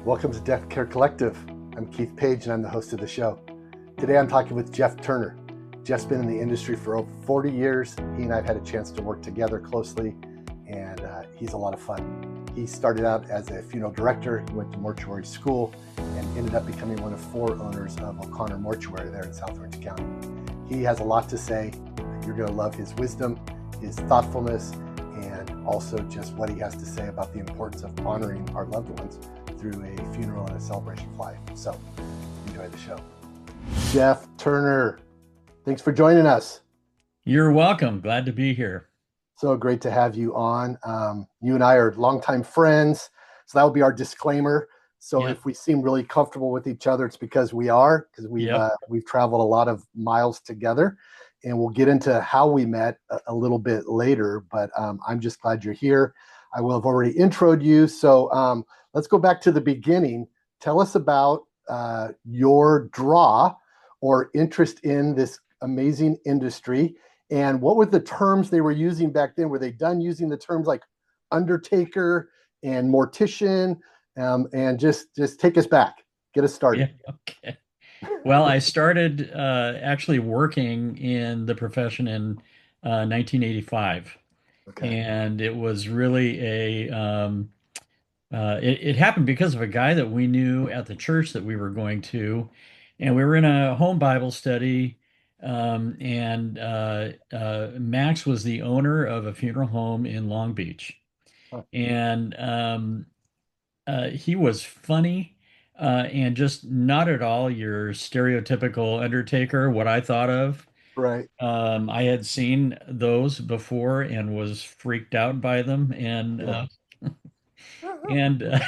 Welcome to Death Care Collective. I'm Keith Page and I'm the host of the show. Today I'm talking with Jeff Turner. Jeff's been in the industry for over 40 years. He and I have had a chance to work together closely, and he's a lot of fun. He started out as a funeral director. He went to mortuary school and ended up becoming one of 4 owners of O'Connor Mortuary there in South Orange County. He has a lot to say. You're going to love his wisdom, his thoughtfulness, and also just what he has to say about the importance of honoring our loved ones through a funeral and a celebration of life. So enjoy the show. Jeff Turner, thanks for joining us. You're welcome. Glad to be here. So great to have you on. You and I are longtime friends, so that will be our disclaimer. So if we seem really comfortable with each other, it's because we are, because we've traveled a lot of miles together, and we'll get into how we met a little bit later. But I'm just glad you're here. I will have already introed you. So let's go back to the beginning. Tell us about your draw or interest in this amazing industry, and what were the terms they were using back then? Were they done using the terms like undertaker and mortician? And just take us back, get us started. Yeah, okay. Well, I started actually working in the profession in 1985, Okay. and it was really it happened because of a guy that we knew at the church that we were going to, and we were in a home Bible study, and Max was the owner of a funeral home in Long Beach, Huh. and he was funny and just not at all your stereotypical Undertaker, what I thought of. Right. I had seen those before and was freaked out by them, and Yeah. and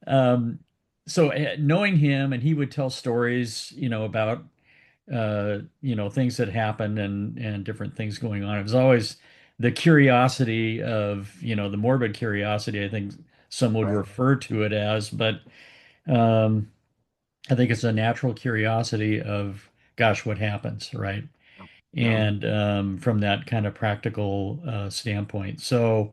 um, so knowing him, and he would tell stories, about things that happened and different things going on. It was always the curiosity of, the morbid curiosity, I think some would Right. refer to it as, but um, I think it's a natural curiosity of, gosh, what happens, right? Yeah. And from that kind of practical standpoint. So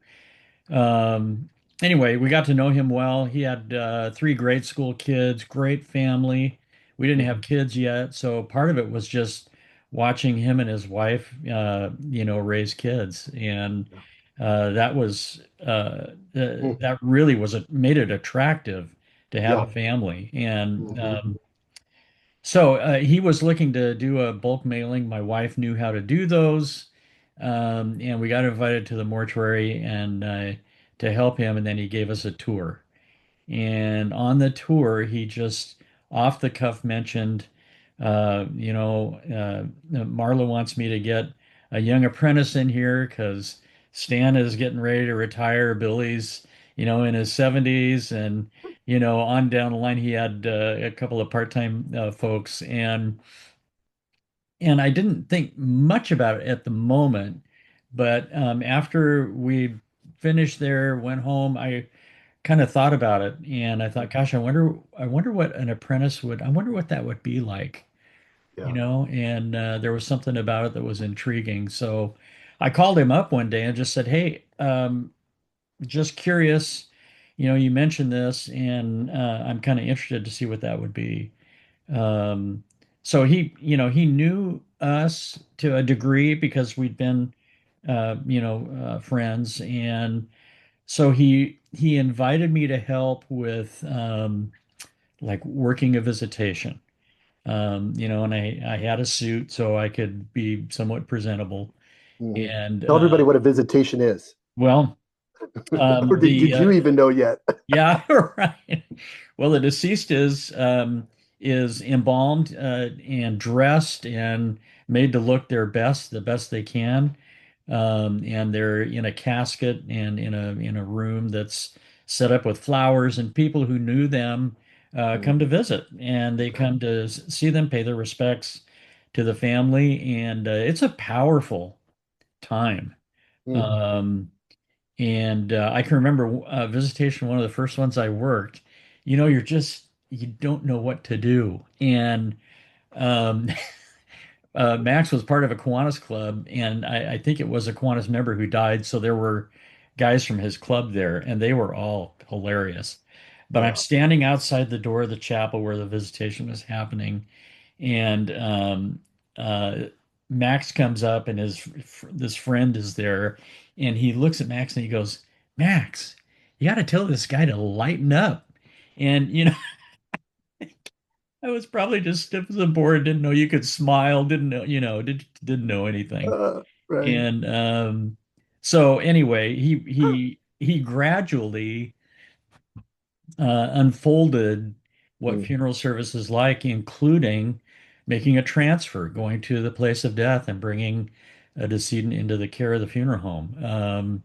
um, anyway, we got to know him well. He had 3 grade school kids, great family. We didn't have Mhm. kids yet, so part of it was just watching him and his wife, raise kids, and that was Mhm. that really made it attractive to have a Yeah. family. And Mhm. so he was looking to do a bulk mailing. My wife knew how to do those. And we got invited to the mortuary and to help him. And then he gave us a tour. And on the tour, he just off the cuff mentioned, Marla wants me to get a young apprentice in here because Stan is getting ready to retire. Billy's, in his 70s, and on down the line, he had a couple of part-time folks, and I didn't think much about it at the moment, but after we finished there, went home, I kind of thought about it, and I thought, gosh, I wonder what an apprentice would, I wonder what that would be like, Yeah. and there was something about it that was intriguing. So I called him up one day and just said, hey, just curious, you mentioned this, and I'm kind of interested to see what that would be. Um, so he knew us to a degree because we'd been, friends, and so he invited me to help with like working a visitation. And I had a suit so I could be somewhat presentable. Mhm. And Tell everybody what a visitation is. well, Or the did you even know yet? yeah, right. Well, the deceased is embalmed and dressed and made to look their best, the best they can. And they're in a casket and in a room that's set up with flowers, and people who knew them come to Mhm. visit, and they Okay. come to see them, pay their respects to the family, and it's a powerful time. Mm. Um, and I can remember visitation, one of the first ones I worked. You don't know what to do. And um, Max was part of a Kiwanis club, and I think it was a Kiwanis member who died. So there were guys from his club there, and they were all hilarious. but I'm Yeah. standing outside the door of the chapel where the visitation was happening, and uh, Max comes up, and this friend is there, and he looks at Max and he goes, "Max, you got to tell this guy to lighten up." And I was probably just stiff as a board, didn't know you could smile, didn't know, didn't know anything. Right. And so anyway, he gradually unfolded what Mm, funeral service is like, including making a transfer, going to the place of death and bringing a decedent into the care of the funeral home,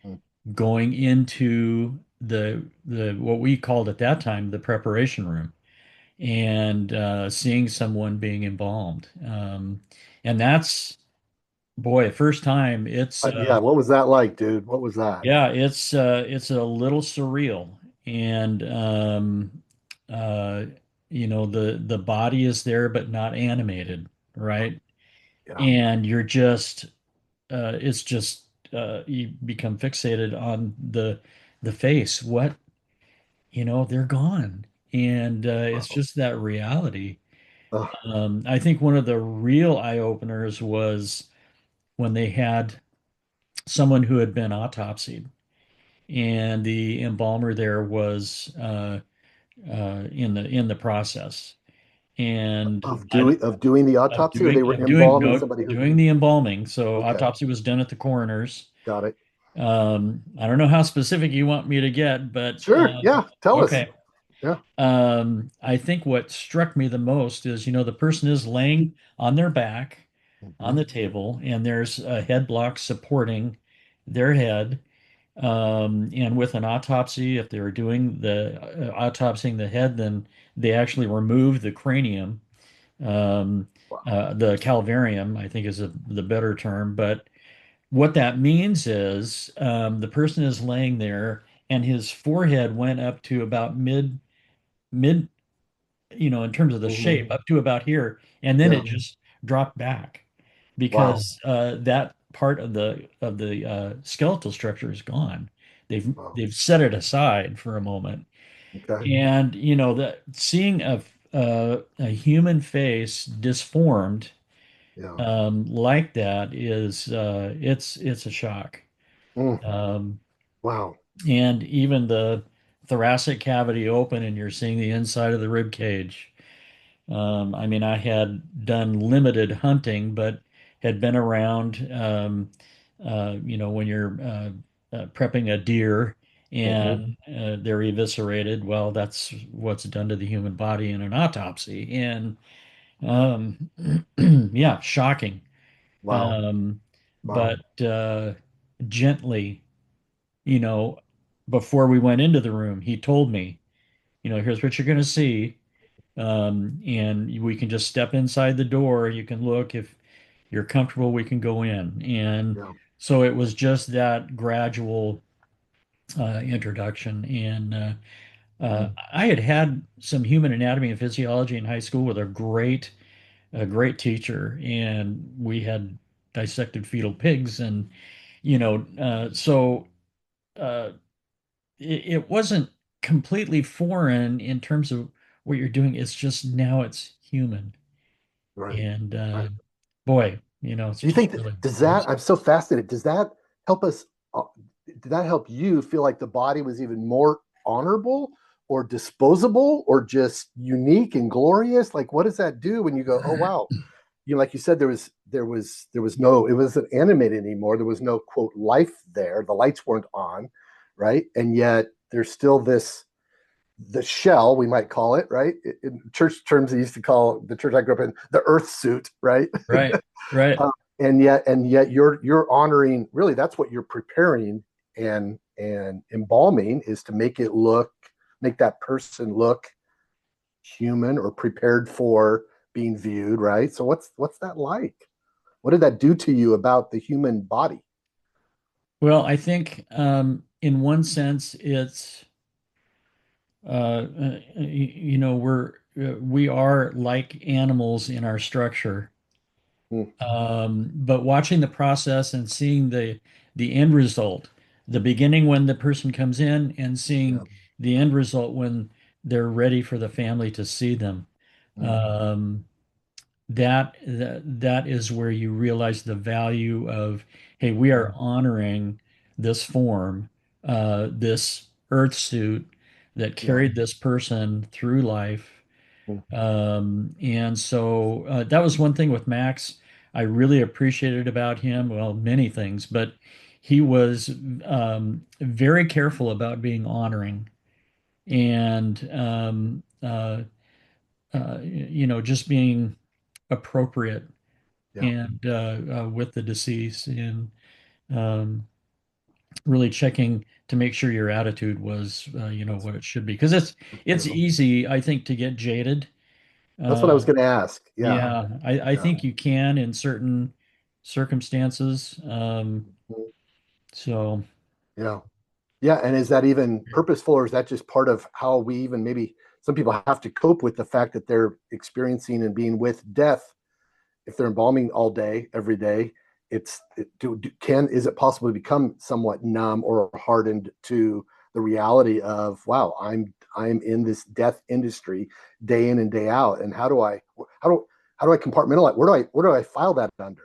mm. going into the what we called at that time the preparation room, and seeing someone being embalmed. And that's, boy, first time. It's Yeah. What was that like, dude? What was that? Yeah, it's a little surreal, and uh, the body is there but not animated, right? Yeah. And you're just it's just you become fixated on the face. What, they're gone, and it's Wow. just that reality. Oh, I think one of the real eye openers was when they had someone who had been autopsied, and the embalmer there was in the process, and of doing the of autopsy, or they doing were of doing embalming no somebody who? doing the embalming. So Okay, autopsy was done at the coroner's. got it. I don't know how specific you want me to get, but Sure. Yeah. Tell us. okay. Yeah. I think what struck me the most is, the person is laying on their back on Hmm. the table, and there's a head block supporting their head. And with an autopsy, if they were doing the autopsying the head, then they actually remove the cranium. Um, Wow. the calvarium, I think, is the better term. But what that means is the person is laying there, and his forehead went up to about mid, in terms of the shape, Hmm. up to about here, and then it Yeah. just dropped back Wow. because that part of the skeletal structure is gone. Wow. They've set it aside for a moment, Okay. and that seeing a human face disformed Yeah. like that is it's a shock. Mm. Um, Wow. and even the thoracic cavity open, and you're seeing the inside of the rib cage. I mean, I had done limited hunting, but had been around, when you're prepping a deer Hmm. and they're eviscerated. Well, that's what's done to the human body in an autopsy. And um, yeah, shocking. Wow. Um, Wow. but gently, you know, before we went into the room, he told me, here's what you're going to see. And we can just step inside the door. You can look. If you're comfortable, we can go in. And Yeah. so it was just that gradual introduction. And Mm. I had some human anatomy and physiology in high school with a great teacher, and we had dissected fetal pigs, and so uh, it wasn't completely foreign in terms of what you're doing. It's just now it's human. Right. And Right. boy, it's Do you just think really does that? interesting. I'm so fascinated. Does that help us? Uh, did that help you feel like the body was even more honorable, or disposable, or just unique and glorious? Like, what does that do when you go, oh wow, like you said, there was no, it wasn't animated anymore. There was no quote life there. The lights weren't on, right? And yet there's still the shell, we might call it, right? In church terms, they used to call the church I grew up in the earth suit, right? Right, right. uh, and yet you're honoring, really that's what you're preparing, and embalming is to make that person look human, or prepared for being viewed, right? So what's that like? What did that do to you about the human body? Well, I think in one sense it's we are like animals in our structure. Mm, But watching the process and seeing the end result, the beginning when the person comes in, and yeah. seeing the end result when they're ready for the family to see them. Mm, Um, that is where you realize the value of, hey, we are mm, honoring this form, this earth suit that yeah. carried this person through life. Mm, And so that was one thing with Max I really appreciated about him. Well, many things, but he was very careful about being honoring and just being appropriate yeah. and with the deceased and um, really checking to make sure your attitude was That's, what it should be because it's beautiful. easy I think to get jaded. That's what I uh, was going to ask. Yeah. yeah, I Yeah. think you can in certain circumstances. Mhm. So Yeah. Yeah. And is that even purposeful, or is that just part of how we even maybe some people have to cope with the fact that they're experiencing and being with death? If they're embalming all day, every day, can is it possible to become somewhat numb or hardened to the reality of, wow, I'm in this death industry day in and day out, and how do how do I compartmentalize? Where do I file that under?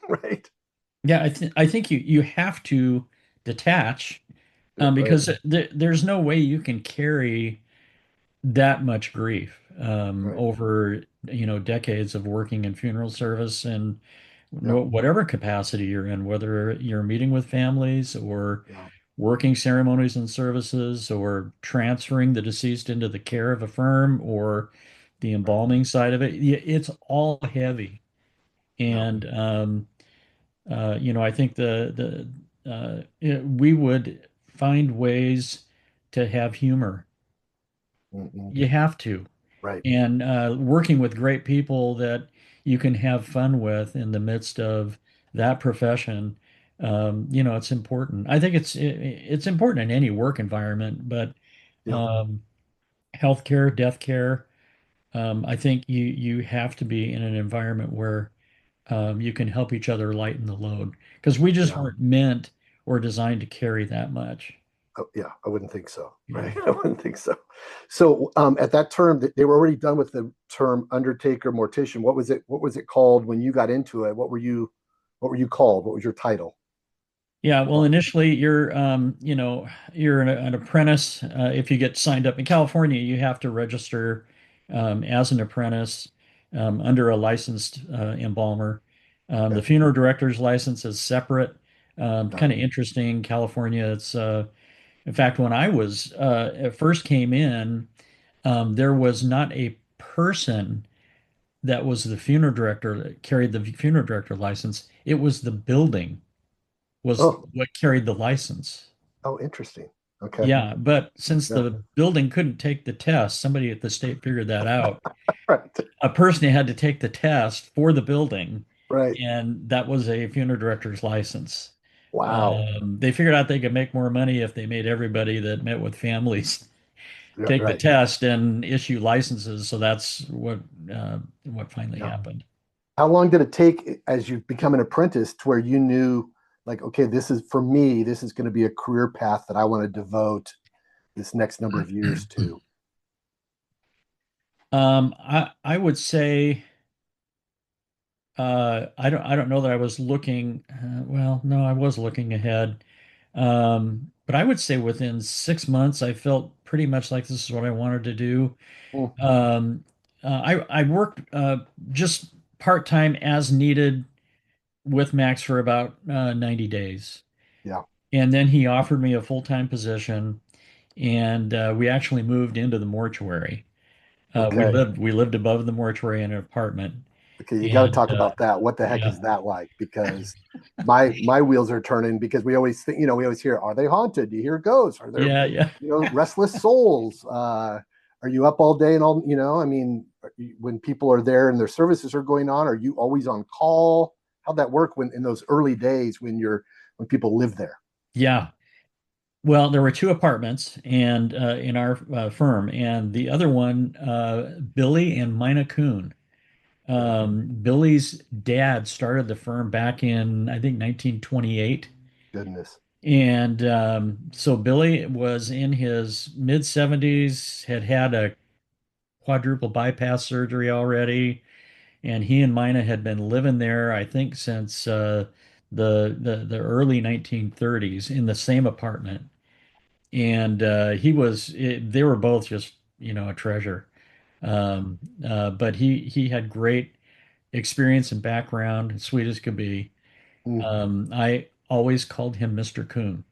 Right. yeah, I think you have to detach Right. because there's no way you can carry that much grief Right. over decades of working in funeral service and Yeah. whatever capacity you're in, whether you're meeting with families or Yeah. working ceremonies and services or transferring the deceased into the care of a firm or the Right. embalming side of it. It's all heavy. Yeah. And I think we would find ways to have humor. Mm-mm. You have to. Right. And working with great people that you can have fun with in the midst of that profession, it's important. I think it's important in any work environment, but Yeah. um, healthcare, death care, I think you have to be in an environment where you can help each other lighten the load because we just Yeah. weren't meant or designed to carry that much. Oh, yeah, I wouldn't think so. Yeah. Right. I wouldn't think so. So at that term, they were already done with the term undertaker mortician. What was it called when you got into it? What were you called? What was your title? Yeah, well, initially you're an apprentice. If you get signed up in California, you have to register as an apprentice under a licensed embalmer. The Okay, funeral director's license is separate. got Kind it. of interesting. California, in fact, when I was first came in, there was not a person that was the funeral director that carried the funeral director license. It was the building was Oh, what carried the license. oh, interesting. Okay. Yeah, but since Yeah. the building couldn't take the test, somebody at the state figured that out. Right. A person had to take the test for the building, Right. and that was a funeral director's license. Wow. They figured out they could make more money if they made everybody that met with families Yeah, take the right. test and issue licenses. So that's what finally Yeah. happened. How long did it take as you become an apprentice to where you knew, like, okay, this is for me, this is going to be a career path that I want to devote this next number of years to? I would say I don't know that I was looking. Well, no, I was looking ahead. But I would say within 6 months, I felt pretty much like this is what I wanted to do. Mm, Um, I worked just part-time as needed with Max for about 90 days. yeah. And then he offered me a full-time position, and we actually moved into the mortuary. Okay. We lived above the mortuary in an apartment. Okay, you got to And talk about that. What the heck yeah, is that like? Because my wheels are turning because we always think, we always hear, are they haunted? Do you hear ghosts? Are there, yeah, yeah. restless souls? Are you up all day and all, I mean, when people are there and their services are going on, are you always on call? How'd that work when in those early days when people live there? Yeah. Well, there were two apartments and in our firm, and the other one, Billy and Mina Kuhn. Okay. Billy's dad started the firm back in, I think, 1928. Goodness. And so Billy was in his mid 70s, had had a quadruple bypass surgery already, and he and Mina had been living there, I think, since the early 1930s in the same apartment. And they were both just, a treasure. But he had great experience and background, sweet as could be. Mm, I always called him Mr. Coon.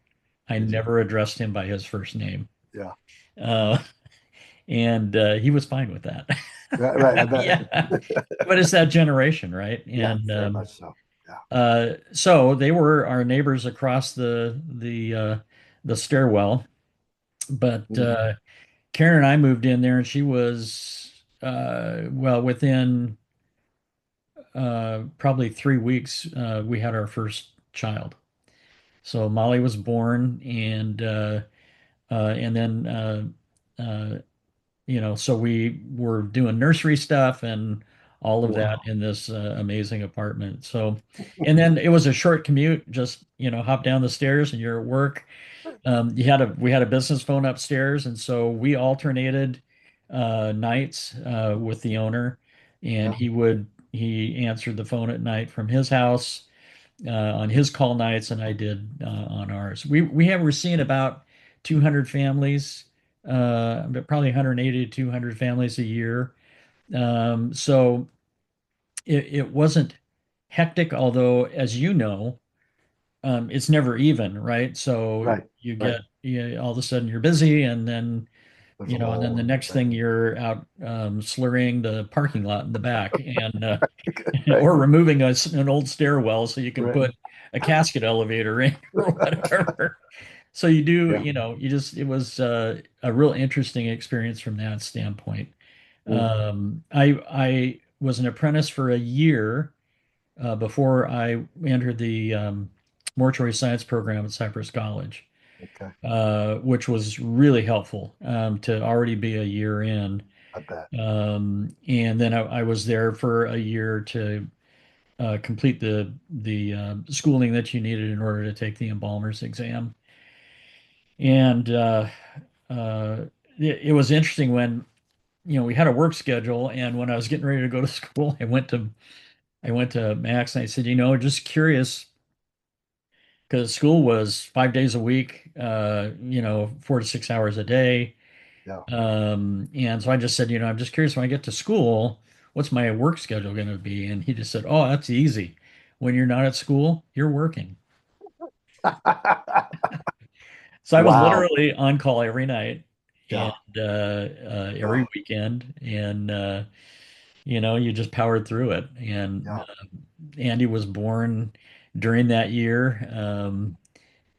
I did you? never addressed him by his first name. Yeah. Uh, and he was fine with that. Right. Right. I bet. Yeah. But it's that generation, right? Yeah. And Very much so. Yeah. so they were our neighbors across the stairwell. But Mm, Karen and I moved in there, and she was well, within probably 3 weeks, we had our first child. So Molly was born, and then so we were doing nursery stuff and all of that wow. in this amazing apartment. So, and then it was a short commute, just hop down the stairs and you're at work. We had a business phone upstairs, and so we alternated nights with the owner, and Yeah. he answered the phone at night from his house on his call nights, and I did on ours. We're seeing about 200 families, but probably 180 to 200 families a year. So it wasn't hectic, although, as you know, it's never even, right? So Right. you Right. get all of a sudden you're busy, and then There's a and then the lull. next Right. thing you're out slurrying the parking lot in the back, and Right. or removing an old stairwell so you can Right. put a casket elevator in or whatever. So you do, Yeah. it was a real interesting experience from that standpoint. Mm, I was an apprentice for a year before I entered the mortuary science program at Cypress College, okay. which was really helpful to already be a year in. I bet. And then I was there for a year to complete the schooling that you needed in order to take the embalmer's exam. And uh, it was interesting when we had a work schedule, and when I was getting ready to go to school, I went to Max and I said, just curious, because school was 5 days a week, 4 to 6 hours a day. Yeah. And so I just said, I'm just curious when I get to school, what's my work schedule going to be? And he just said, oh, that's easy. When you're not at school, you're working. So I was Wow. literally on call every night and Yeah. every Yeah. weekend. And, you just powered through it. And Yeah. Andy was born during that year.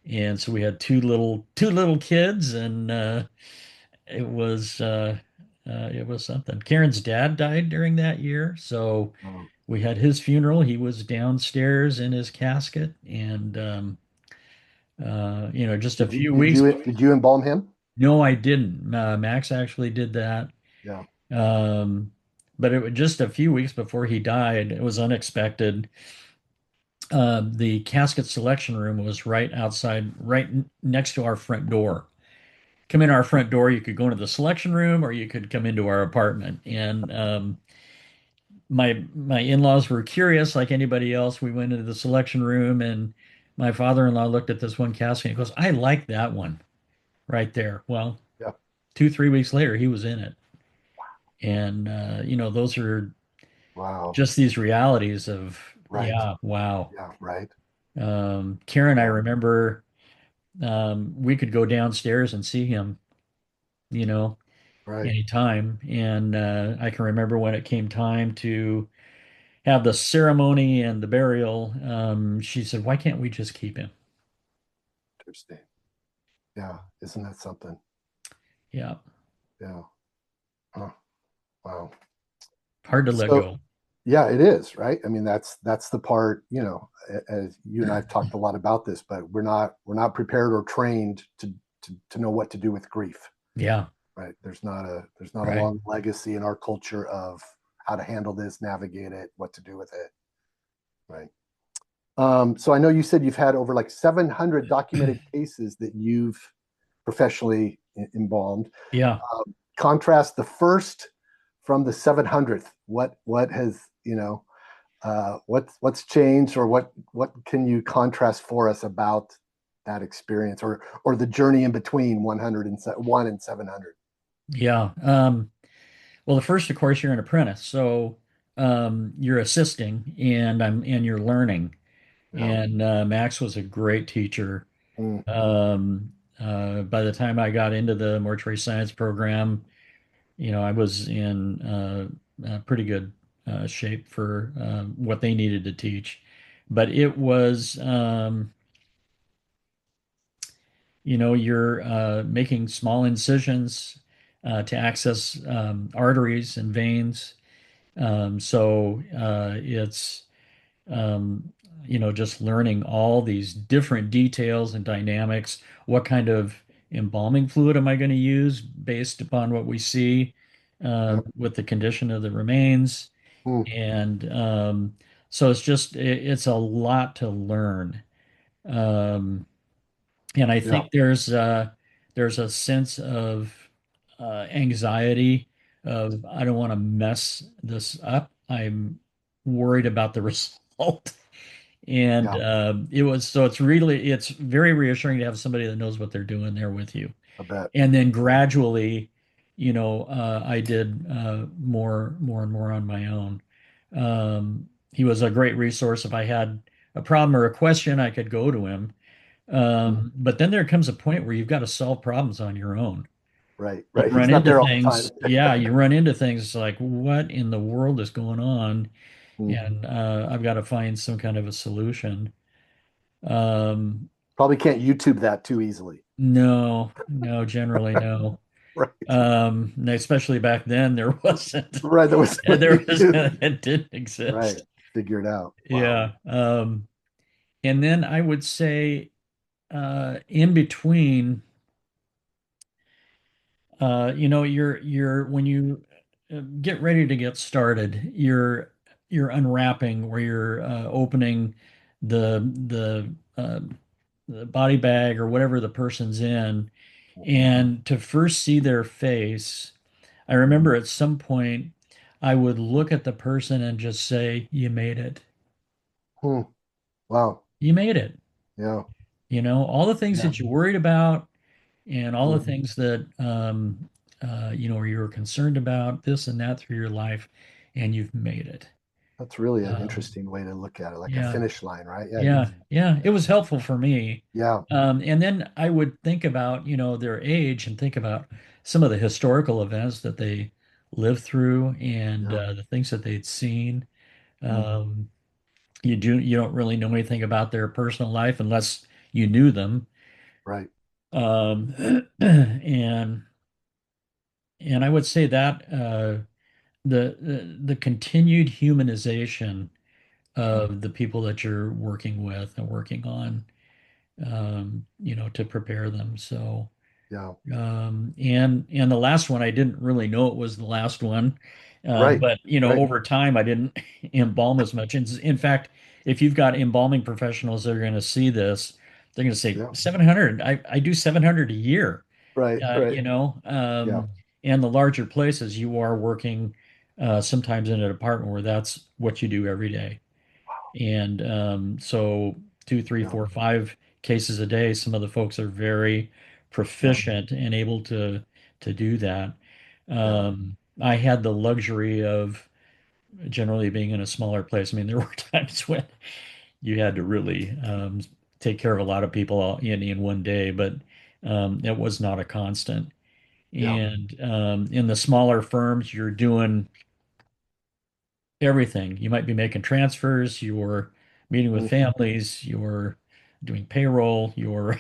And so we had two little kids, and it was something. Karen's dad died during that year, so Oh. we had his funeral. He was downstairs in his casket, and just a Did you few did weeks. you did you embalm him? No, I didn't. Max actually did that. Yeah. Um, but it was just a few weeks before he died. It was unexpected. The casket selection room was right outside, right next to our front door. Come in our front door, you could go into the selection room, or you could come into our apartment. And my in-laws were curious, like anybody else. We went into the selection room, and my father-in-law looked at this one casket and he goes, "I like that one right there." Well, Yeah. 2, 3 weeks later, he was in it. And those are Wow. just these realities of, Right. yeah, wow. Yeah. Right. Karen, I Yeah. remember we could go downstairs and see him, you know, Right. anytime. And I can remember when it came time to have the ceremony and the burial, she said, "Why can't we just keep him?" Interesting. Yeah. Isn't that something? Yeah, Yeah. Huh. Wow. hard to let So go. yeah, it is, right? I mean, that's the part, as you and I've talked a lot about this, but we're not prepared or trained to know what to do with grief, Yeah, right? There's not a right. long legacy in our culture of how to handle this, navigate it, what to do with it, right? So I know you said you've had over like 700 documented cases that you've professionally embalmed. Yeah. Contrast the first from the 700th. What has what's changed, or what can you contrast for us about that experience, or the journey in between 100 and 1 and 700? Yeah. Well, the first, of course, you're an apprentice, so you're assisting, and you're learning. Yeah. And Max was a great teacher. Mm, By the time I got into the mortuary science program, I was in pretty good shape for what they needed to teach. But it was, you're making small incisions to access arteries and veins. It's um, just learning all these different details and dynamics. What kind of embalming fluid am I going to use based upon what we see yeah. with the condition of the remains? Mm, And so it's a lot to learn. Um, and I yeah. think there's a sense of anxiety of I don't want to mess this up. I'm worried about the result. And Yeah. it's very reassuring to have somebody that knows what they're doing there with you. I bet. And then Yeah. gradually, I did more and more on my own. He was a great resource. If I had a problem or a question, I could go to him. Mm, But then there comes a point where you've got to solve problems on your own. right. You Right. run He's not into there all the time. things, yeah, you run into things like, what in the world is going on? Mm. And I've got to find some kind of a solution. Um, Probably can't YouTube that too easily. no, no, generally no. Right. Especially back then, there wasn't. Right. That was with There was YouTube. it didn't Right. exist. Figure it out. Wow. Yeah. And then I would say in between, you're when you get ready to get started, you're unwrapping or you're opening the the body bag or whatever the person's in, Mhm. and to first see their face. I remember at some point I would look at the person and just say, "You made it. Hmm. Wow. You made it." Yeah. All the things Yeah. that you worried about and all the Mm. things that or you were concerned about, this and that through your life, and you've made it. That's really an Um, interesting way to look at it, like a yeah, finish line, right? Yeah. yeah, yeah. It was helpful for me. Yeah. And then I would think about, their age and think about some of the historical events that they lived through and Yeah. the things that they'd seen. Mm. Um, you don't really know anything about their personal life unless you knew them. Right. And I would say that the continued humanization Mm. of the people that you're working with and working on, to prepare them. So, Yeah. and the last one, I didn't really know it was the last one, Right. but Right. over time, I didn't embalm as much. In fact, if you've got embalming professionals that are going to see this, they're going to say Yeah. 700. I do 700 a year. Right. uh, Right. you know, Yeah. um, and the larger places you are working sometimes in a department where that's what you do every day. And so two, three, Yeah. four, 5 cases a day, some of the folks are very Yeah. proficient and able to do that. Yeah. I had the luxury of generally being in a smaller place. I mean, there were times when you had to really take care of a lot of people all in one day, but it was not a constant. Yeah. And in the smaller firms, you're doing everything. You might be making transfers, you're meeting with Mm. families, you're doing payroll, you're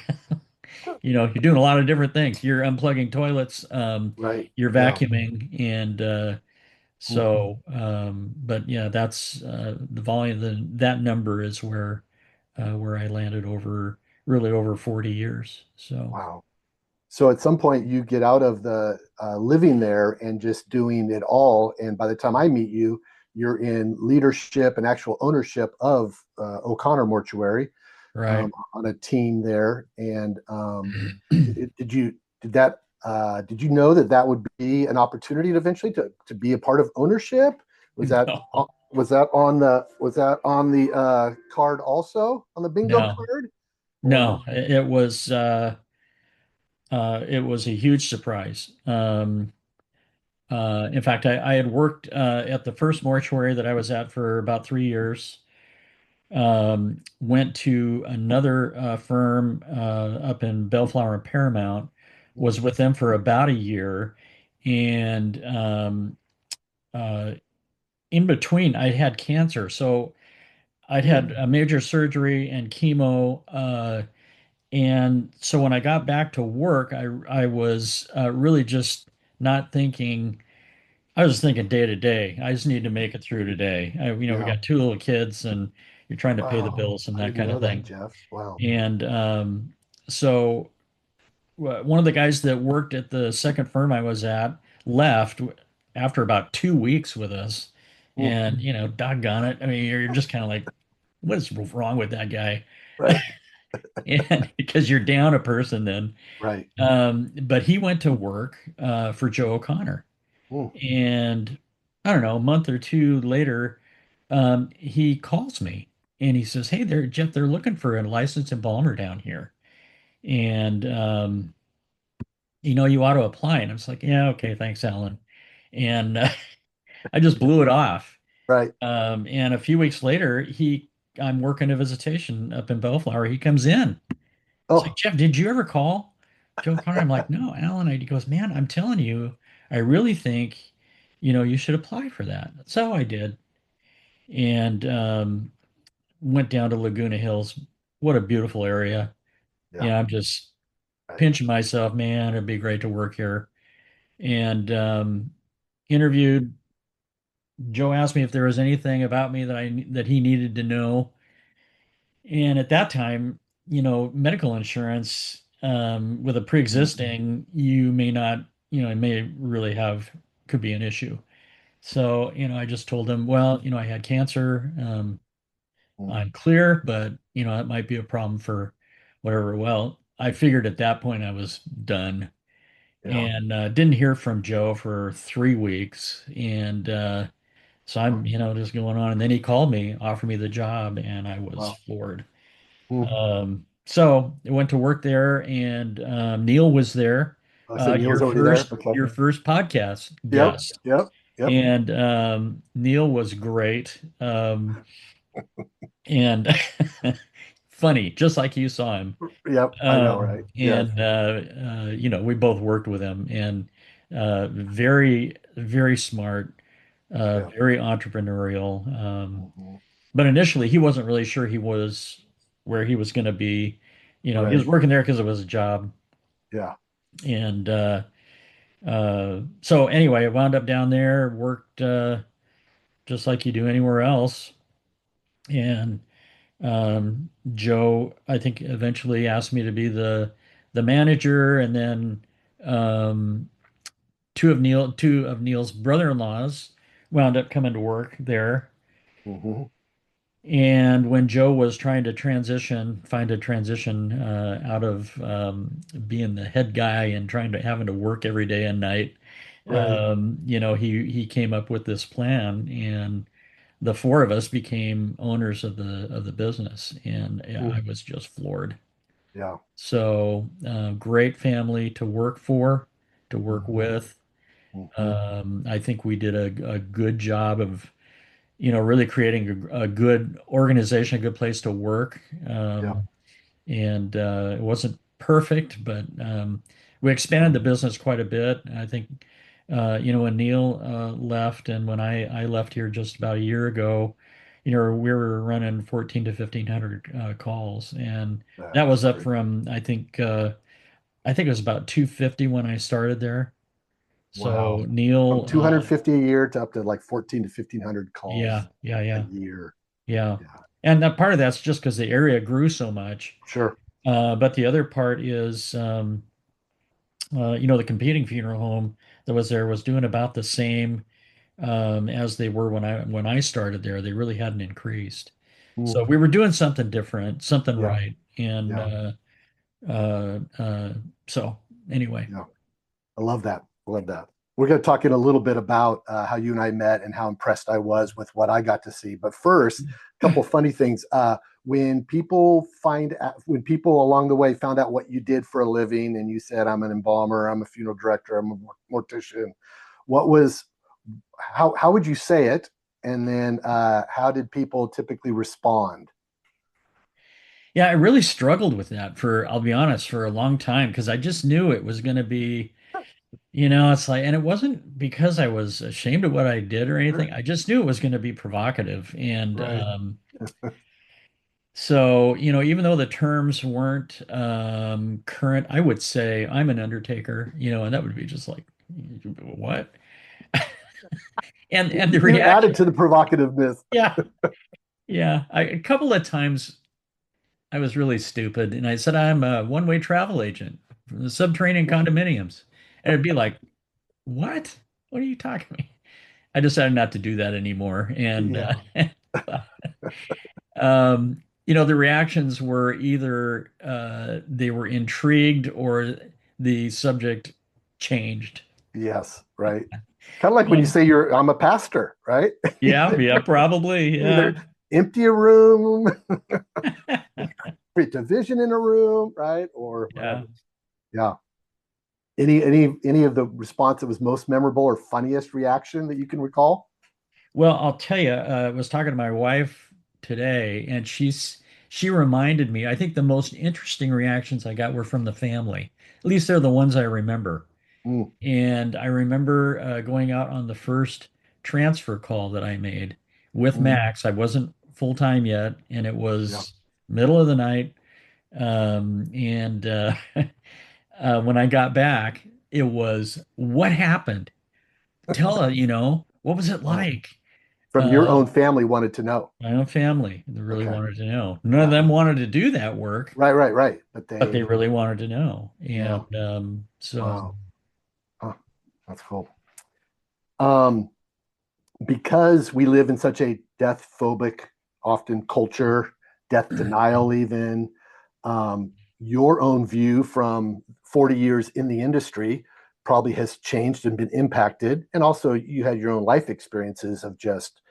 you're doing a lot of different things. You're unplugging toilets, Right. you're Yeah. vacuuming, and Mm. but yeah, that's the volume. That number is where I landed really over 40 years. So. Wow. So at some point you get out of the living there and just doing it all, and by the time I meet you, you're in leadership and actual ownership of O'Connor Mortuary, Right. on a team there. And did you did that did you know that that would be an opportunity to eventually to be a part of ownership? Was that No, on the card also on the bingo no, card? Or no. It was a huge surprise. In fact, I had worked at the first mortuary that I was at for about 3 years. Went to another firm up in Bellflower and Paramount, was with them for about a year, and uh, in between, I had cancer. So I'd had a major surgery and chemo. And so when I got back to work, I was really just not thinking. I was thinking day to day. I just need to make it through today. We yeah. got two little kids, and you're trying to pay the Wow. bills and I that didn't kind know of that, thing. Jeff. Wow. And so one of the guys that worked at the second firm I was at left after about 2 weeks with us. Mm, And, doggone it. I mean, you're just kind of like, what is wrong with that guy? right. And because you're down a person then. Right. But he went to work for Joe O'Connor. Mm, And I don't know, a month or two later, he calls me and he says, "Hey there, Jeff, they're looking for a licensed embalmer down here. And, you ought to apply." And I was like, "Yeah, okay, thanks, Alan." And I just blew it off. right. And a few weeks later, I'm working a visitation up in Bellflower. He comes in. He's like, Oh, "Jeff, did you ever call Joe Connor?" I'm like, "No, Alan." He goes, "Man, I'm telling you, I really think, you should apply for that." So I did, and went down to Laguna Hills. What a beautiful area. yeah. I'm just Right. pinching myself, man, it'd be great to work here. And interviewed. Joe asked me if there was anything about me that he needed to know. And at that time, medical insurance with a pre-existing, you may not, it may really could be an issue. So, I just told him, well, I had cancer. Mm, I'm clear, but, it might be a problem for whatever. Well, I figured at that point I was done, yeah. and didn't hear from Joe for 3 weeks. And so I'm, just going on. And then he called me, offered me the job, and I was Wow. floored. Mm. So I went to work there, and Neil was there, I said Neil your was already there. first Okay. your first podcast Yep. guest, Yep. Yep. and Neil was great, and funny, just like you saw him. Yep. I know, right? Yes. And we both worked with him, and very, very smart, Yeah. very entrepreneurial. Hmm. But initially, he wasn't really sure he was where he was going to be. He was Right. working there because it was a job. Yeah. And so anyway, I wound up down there, worked just like you do anywhere else. And Joe, I think, eventually asked me to be the manager, and then um, two of Neil's brother-in-laws wound up coming to work there. Hmm. And when Joe was trying to find a transition out of being the head guy and having to work every day and night, Right. he came up with this plan, and the four of us became owners of the business, and yeah, Mm. I was just floored. Yeah. So great family to work for, to work Hmm. with. Hmm. I think we did a good job of really creating a good organization, a good place to work. Yeah. And it wasn't perfect, but we expanded the business quite a bit. I think, when Neil left and when I left here just about a year ago, we were running 14 to 1,500 calls, and that That's was up great. from I think it was about 250 when I started there. Wow. So From Neil, 250 a year to up to like 14 to 1,500 yeah, calls yeah, a yeah. year. Yeah. Yeah. And that part of that's just because the area grew so much. Sure. But the other part is, the competing funeral home that was there was doing about the same. as they were when I started there. They really hadn't increased. Mm, So we were doing something different, something yeah, right. And yeah, uh, uh, so anyway. yeah. I love that. I love that. We're going to talk in a little bit about how you and I met and how impressed I was with what I got to see. But first, a couple of funny things. When people along the way found out what you did for a living, and you said, "I'm an embalmer, I'm a funeral director, I'm a mortician," what was how would you say it? And then how did people typically respond? Yeah, I really struggled with that I'll be honest, for a long time because I just knew it was going to be, it's like, and it wasn't because I was ashamed of what I did or anything. I just knew it was going to be provocative. And Right. so, even though the terms weren't current, I would say I'm an undertaker, and that would be just like, what? And the You added reaction, to the provocativeness. yeah, yeah. A couple of times I was really stupid, and I said I'm a one-way travel agent from the subterranean condominiums, and it'd be like, what? What are you talking about? I decided not to do that anymore, and Yeah. the reactions were either they were intrigued or the subject changed. Yes. Right. Kind of like when you Um, say I'm a pastor, right? yeah, yeah, probably, yeah, Either empty a room, create division in a room, right? Or yeah. whatever. Yeah. Any of the response that was most memorable or funniest reaction that you can recall? Well, I'll tell you, I was talking to my wife today, and she reminded me. I think the most interesting reactions I got were from the family. At least they're the ones I remember. Mm, And I remember going out on the first transfer call that I made with mm, Max. I wasn't full time yet, and it yeah. was middle of the night. And when I got back, it was, what happened? Tell her, what was it Oh, like? from your Uh, own family wanted to know. my own family, they really Okay. wanted to know. None of Yeah. them wanted to do that work, Right, right, right. But but they they, really wanted to know. yeah. And so, Wow. Huh. That's cool. Um, because we live in such a death phobic, often culture, death denial, even, your own view from 40 years in the industry probably has changed and been impacted. And also, you had your own life experiences of just,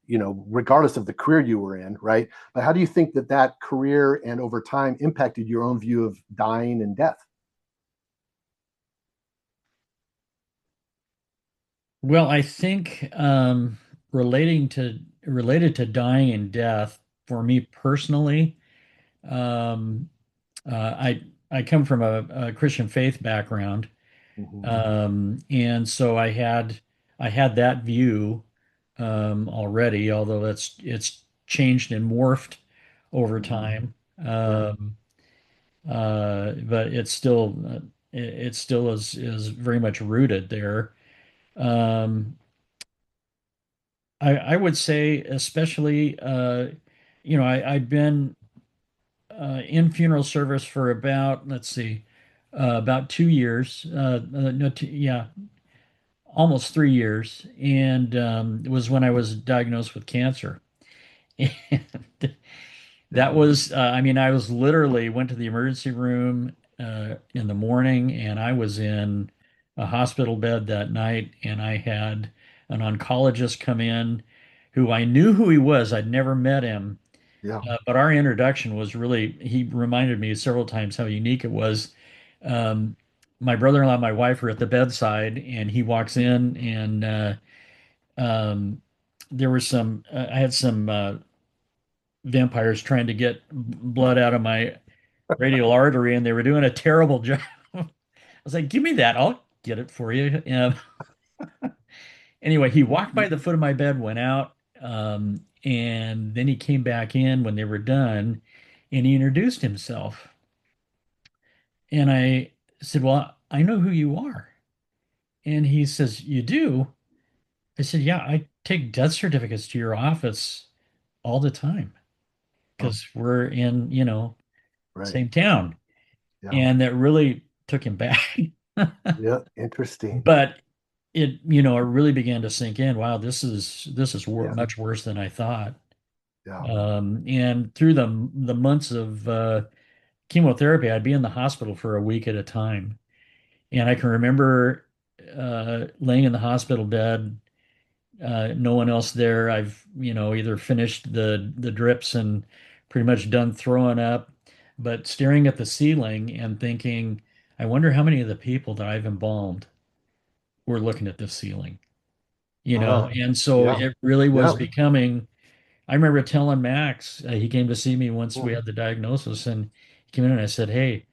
regardless of the career you were in, right? But how do you think that that career and over time impacted your own view of dying and death? well, I think related to dying and death, for me personally, um, I come from a Christian faith background, Mm-hmm. and so I had that view already, although it's changed and morphed over Mm-hmm. time. Yeah. But it still is very much rooted there. Um, I would say, especially, I'd been in funeral service for about, let's see, about 2 years. No, yeah, almost 3 years, and it was when I was diagnosed with cancer. And Yeah. that was, I mean, I was literally went to the emergency room in the morning, and I was in a hospital bed that night, and I had an oncologist come in who I knew who he was. I'd never met him, Yeah. but our introduction was really, he reminded me several times how unique it was. Um, my brother-in-law and my wife were at the bedside, and he walks in, and um, there was I had some vampires trying to get blood out of my radial artery, and they were doing a terrible job. I was like, "Give me that. I'll get it for you." Anyway, he walked by the foot of my bed, went out, and then he came back in when they were done, and he introduced himself. And I said, "Well, I know who you are." And he says, "You do?" I said, "Yeah, I take death certificates to your office all the time Huh. because we're in, Right. same town." Yeah. And that really took him back. Yeah. Interesting. But it really began to sink in. Wow, this is Yeah. much worse than I thought. Yeah. And through the months of chemotherapy, I'd be in the hospital for a week at a time. And I can remember laying in the hospital bed, no one else there. I've, either finished the drips and pretty much done throwing up, but staring at the ceiling and thinking, I wonder how many of the people that I've embalmed were looking at this ceiling, Uh, and so yeah. it really was Yeah. becoming. I remember telling Max, he came to see me once we Mm. had the diagnosis, and he came in and I said, "Hey,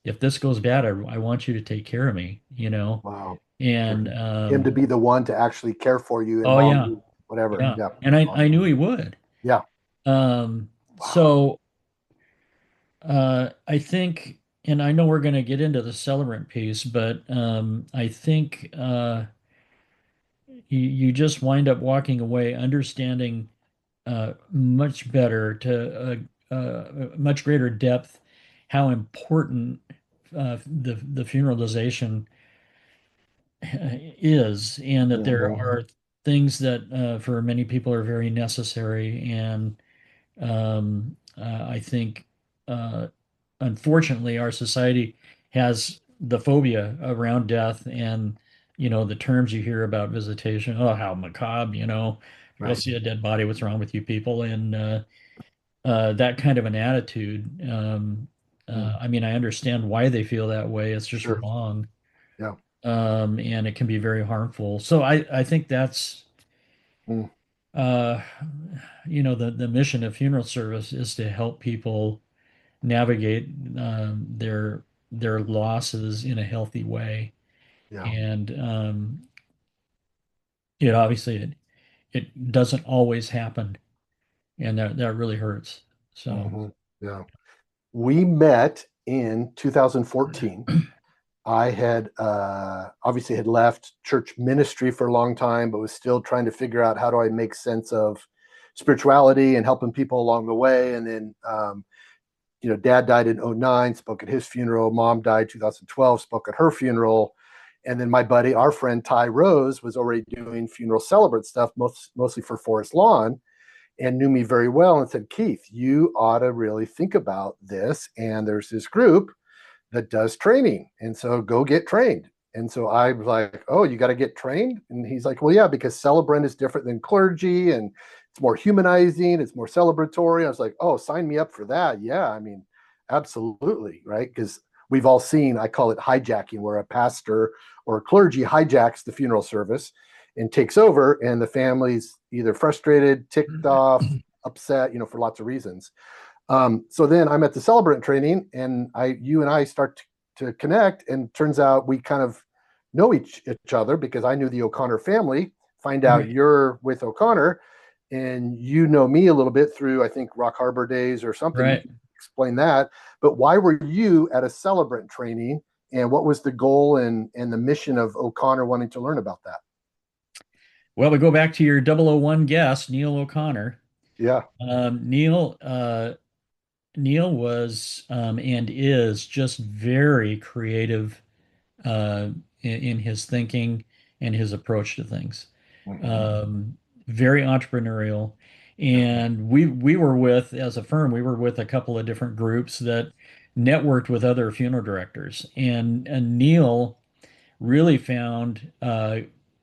if this goes bad, I want you to take care of me, Wow. For And him to be the one to actually care for you, oh embalm yeah, you, whatever. yeah, Yeah. and I Awesome. knew he would. Yeah. Wow. So I think, and I know we're going to get into the celebrant piece, but I think you just wind up walking away understanding much better to much greater depth how important the funeralization is, and that there Mhm. are things that for many people are very necessary. And I think, uh, unfortunately, our society has the phobia around death, and the terms you hear about visitation. Oh, how macabre! Go Right. see a dead body. What's wrong with you people? And that kind of an attitude. Mm. I mean, I understand why they feel that way. It's just Sure. wrong, Yeah. and it can be very harmful. So I think that's Mm. uh, the mission of funeral service is to help people navigate their losses in a healthy way. Yeah. And it doesn't always happen, and that really hurts. So Hmm. Yeah. We met in 2014. I had obviously had left church ministry for a long time, but was still trying to figure out how do I make sense of spirituality and helping people along the way. And then, dad died in '09, spoke at his funeral. Mom died 2012, spoke at her funeral. And then my buddy, our friend Ty Rose, was already doing funeral celebrant stuff, mostly for Forest Lawn, and knew me very well and said, Keith, you ought to really think about this. And there's this group that does training. And so go get trained. And so I was like, oh, you got to get trained? And he's like, well, yeah, because celebrant is different than clergy and it's more humanizing, it's more celebratory. I was like, oh, sign me up for that. Yeah, I mean, absolutely, right? Because we've all seen, I call it hijacking, where a pastor or a clergy hijacks the funeral service and takes over, and the family's either frustrated, ticked off, upset, for lots of reasons. So then I'm at the celebrant training, and you and I start to connect, and turns out we kind of know each other because I knew the O'Connor family. Find out right, you're with O'Connor, and you know me a little bit through, I think, Rock Harbor days or something. You right. can explain that. But why were you at a celebrant training, and what was the goal and the mission of O'Connor wanting to learn about that? Well, we go back to your 001 guest, Neil O'Connor. Yeah. Neil was and is just very creative in his thinking and his approach to things. Mm-hmm. Um, Very entrepreneurial. Yeah. And we were with, as a firm, we were with a couple of different groups that networked with other funeral directors. And Neil really found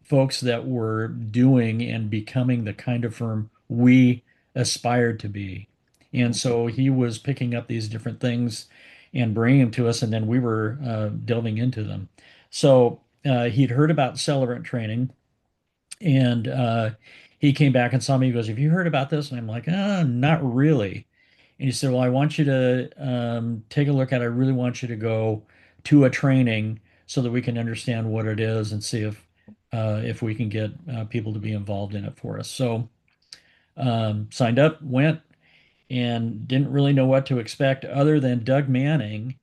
folks that were doing and becoming the kind of firm we aspired to be. And so he was picking up these different things and bringing them to us, and then we were delving into them. So he'd heard about celebrant training, and he came back and saw me. He goes, "Have you heard about this?" And I'm like, not really." And he said, "Well, I want you to take a look at it. I really want you to go to a training so that we can understand what it is and see if we can get people to be involved in it for us." So signed up, went, and didn't really know what to expect other than Doug Manning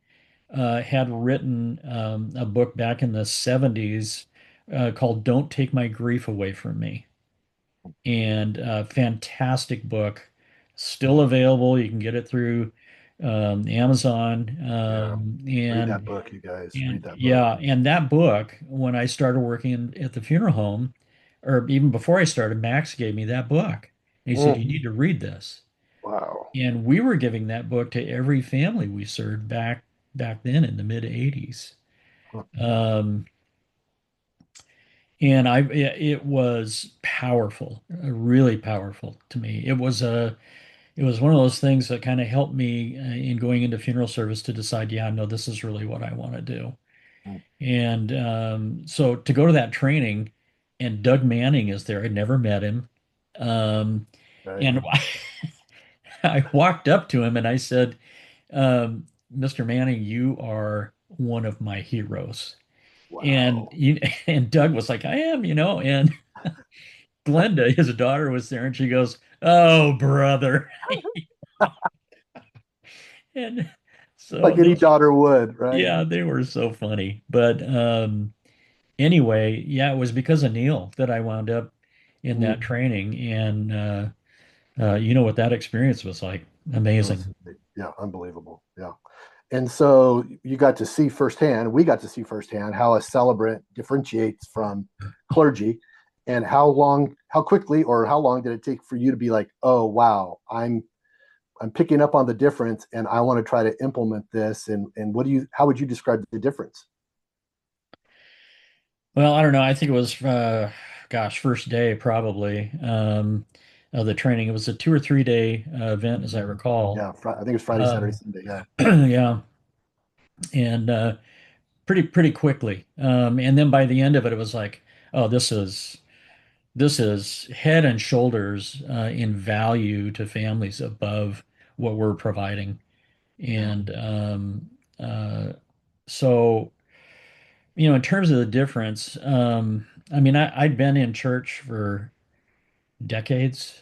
had written a book back in the 70s called "Don't Take My Grief Away from Me." And fantastic book, still available. You can get it through Amazon, Yeah. Read that book, you guys. Read and that book. yeah, and that book, when I started working at the funeral home, or even before I started, Max gave me that book. And he said, "You Mm. need to read this." Wow. And we were giving that book to every family we served back then in the mid 80s. Huh. Um, and it was powerful, really powerful to me. It was one of those things that kind of helped me in going into funeral service to decide, yeah, no, this is really what I want to do. Mm. And so to go to that training, and Doug Manning is there. I'd never met him. Um, Right. and I walked up to him and I said, Mr. Manning, you are one of my heroes. And Wow. and Doug was like, I am, and Glenda, his daughter, was there, and she goes, "Oh, brother." And so Like any those, daughter would, right? yeah, they were so funny. But anyway, yeah, it was because of Neil that I wound up in that Mm. training, and you know what that experience was like. It was, Amazing. yeah, unbelievable. Yeah. And so you got to see firsthand, we got to see firsthand how a celebrant differentiates from clergy, and how quickly or how long did it take for you to be like, oh wow, I'm picking up on the difference and I want to try to implement this. And how would you describe the difference? Well, I don't know. I think it was, gosh, first day probably of the training. It was a 2 or 3 day event, as I recall. Yeah, I think it's Friday, Saturday, Um, Sunday. Yeah. yeah, and pretty quickly. And then by the end of it, it was like, oh, this is head and shoulders in value to families above what we're providing. Yeah. And so, in terms of the difference, I mean, I'd been in church for decades,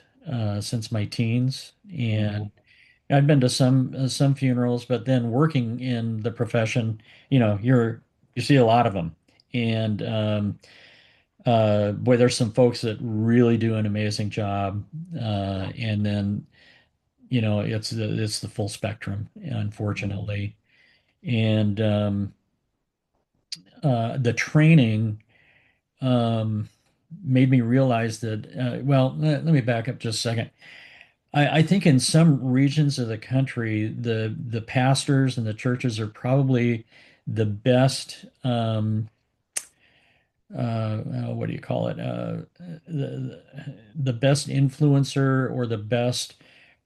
since my teens, Mm-hmm. and I'd been to some funerals, but then working in the profession, you see a lot of them, and boy, there's some folks that really do an amazing job, Yeah. and then it's the full spectrum, Mm-hmm. unfortunately, and the training um, made me realize that. Well, let me back up just a second. I think in some regions of the country, the pastors and the churches are probably the best. What do you call it? The, the best influencer or the best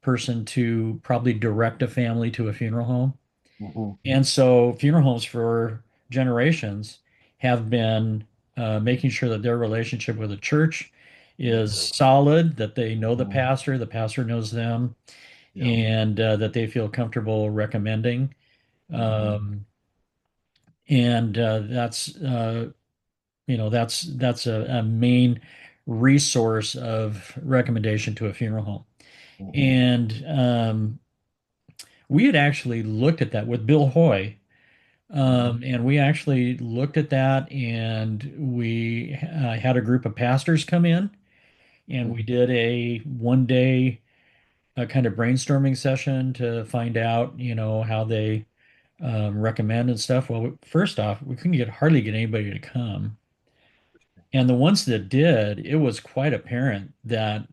person to probably direct a family to a funeral home. Mm-hmm. And so funeral homes for generations have been making sure that their relationship with the church Is is good. solid, that they know Mm-hmm. the pastor knows them, Yeah. and that they feel comfortable recommending. Mm-hmm. And that's a main resource of recommendation to a funeral home. Mm-hmm. And we had actually looked at that with Bill Hoy. Mm-hmm. And we actually looked at that, and we had a group of pastors come in, and we did a 1 day kind of brainstorming session to find out, how they recommend and stuff. Well, first off, we couldn't hardly get anybody to come. And the ones that did, it was quite apparent that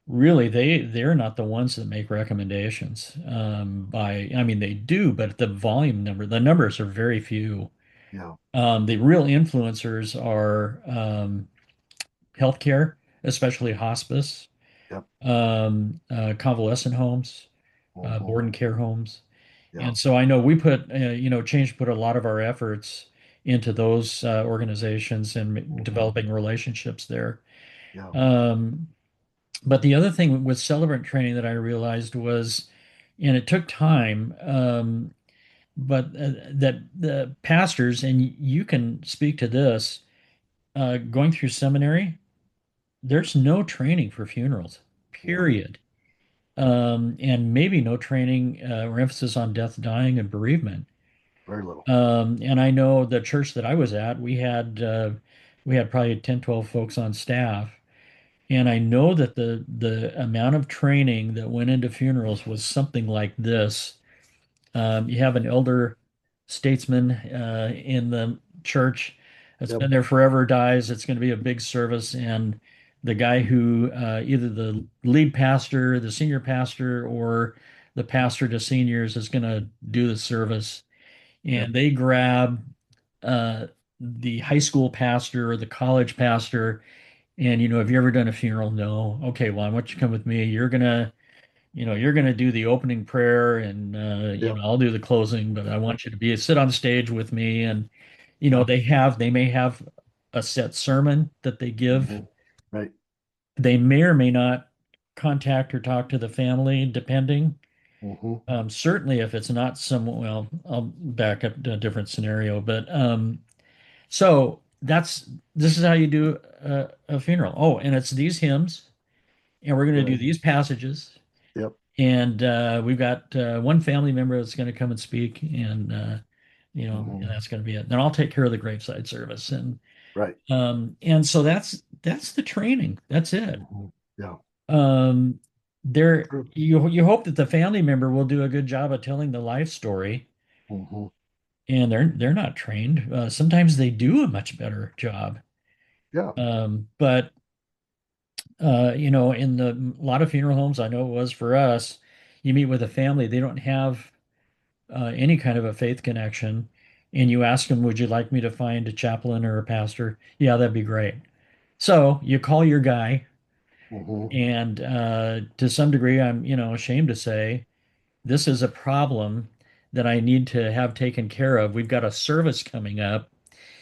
really they're not the ones that make recommendations. I mean, they do, but the numbers are very few. Yeah. The real influencers are healthcare, especially hospice, Yep. convalescent homes, Mm-hmm. board and care homes. Yeah. And so I know Change put a lot of our efforts into those organizations and Mm-hmm. developing relationships there. Yeah. Um, but the other thing with celebrant training that I realized was, and it took time, but that the pastors, and you can speak to this, going through seminary, there's no training for funerals, Yeah. period. And maybe no training or emphasis on death, dying, and bereavement. Very little. And I know the church that I was at, we had probably 10, 12 folks on staff. And I know that the amount of training that went into funerals was something like this. You have an elder statesman in the church that's Yep. been there forever dies. It's going to be a big service, and the guy who either the lead pastor, the senior pastor, or the pastor to seniors is going to do the service, Yep. and they grab uh, the high school pastor or the college pastor. And have you ever done a funeral? No. Okay, well, I want you to come with me. You're gonna do the opening prayer, and Yep. I'll do the closing, but I want you to be sit on stage with me. And Yeah. they may have a set sermon that they give. Hmm. Right. They may or may not contact or talk to the family, depending. Hmm. Certainly, if it's not well, I'll back up to a different scenario. But so this is how you do a funeral. Oh, and it's these hymns, and we're going to do Right. these passages. Yep. And we've got one family member that's going to come and speak, and and Hmm. that's going to be it. Then I'll take care of the graveside service, Right. and so that's the training. That's it. Hmm. Yeah. Um, there True. you hope that the family member will do a good job of telling the life story, Hmm. and they're not trained. Sometimes they do a much better job. Yeah. But in the a lot of funeral homes, I know it was for us, you meet with a family, they don't have any kind of a faith connection, and you ask them, would you like me to find a chaplain or a pastor? Yeah, that'd be great. So you call your guy, Hmm. and to some degree, I'm, ashamed to say, this is a problem that I need to have taken care of. We've got a service coming up,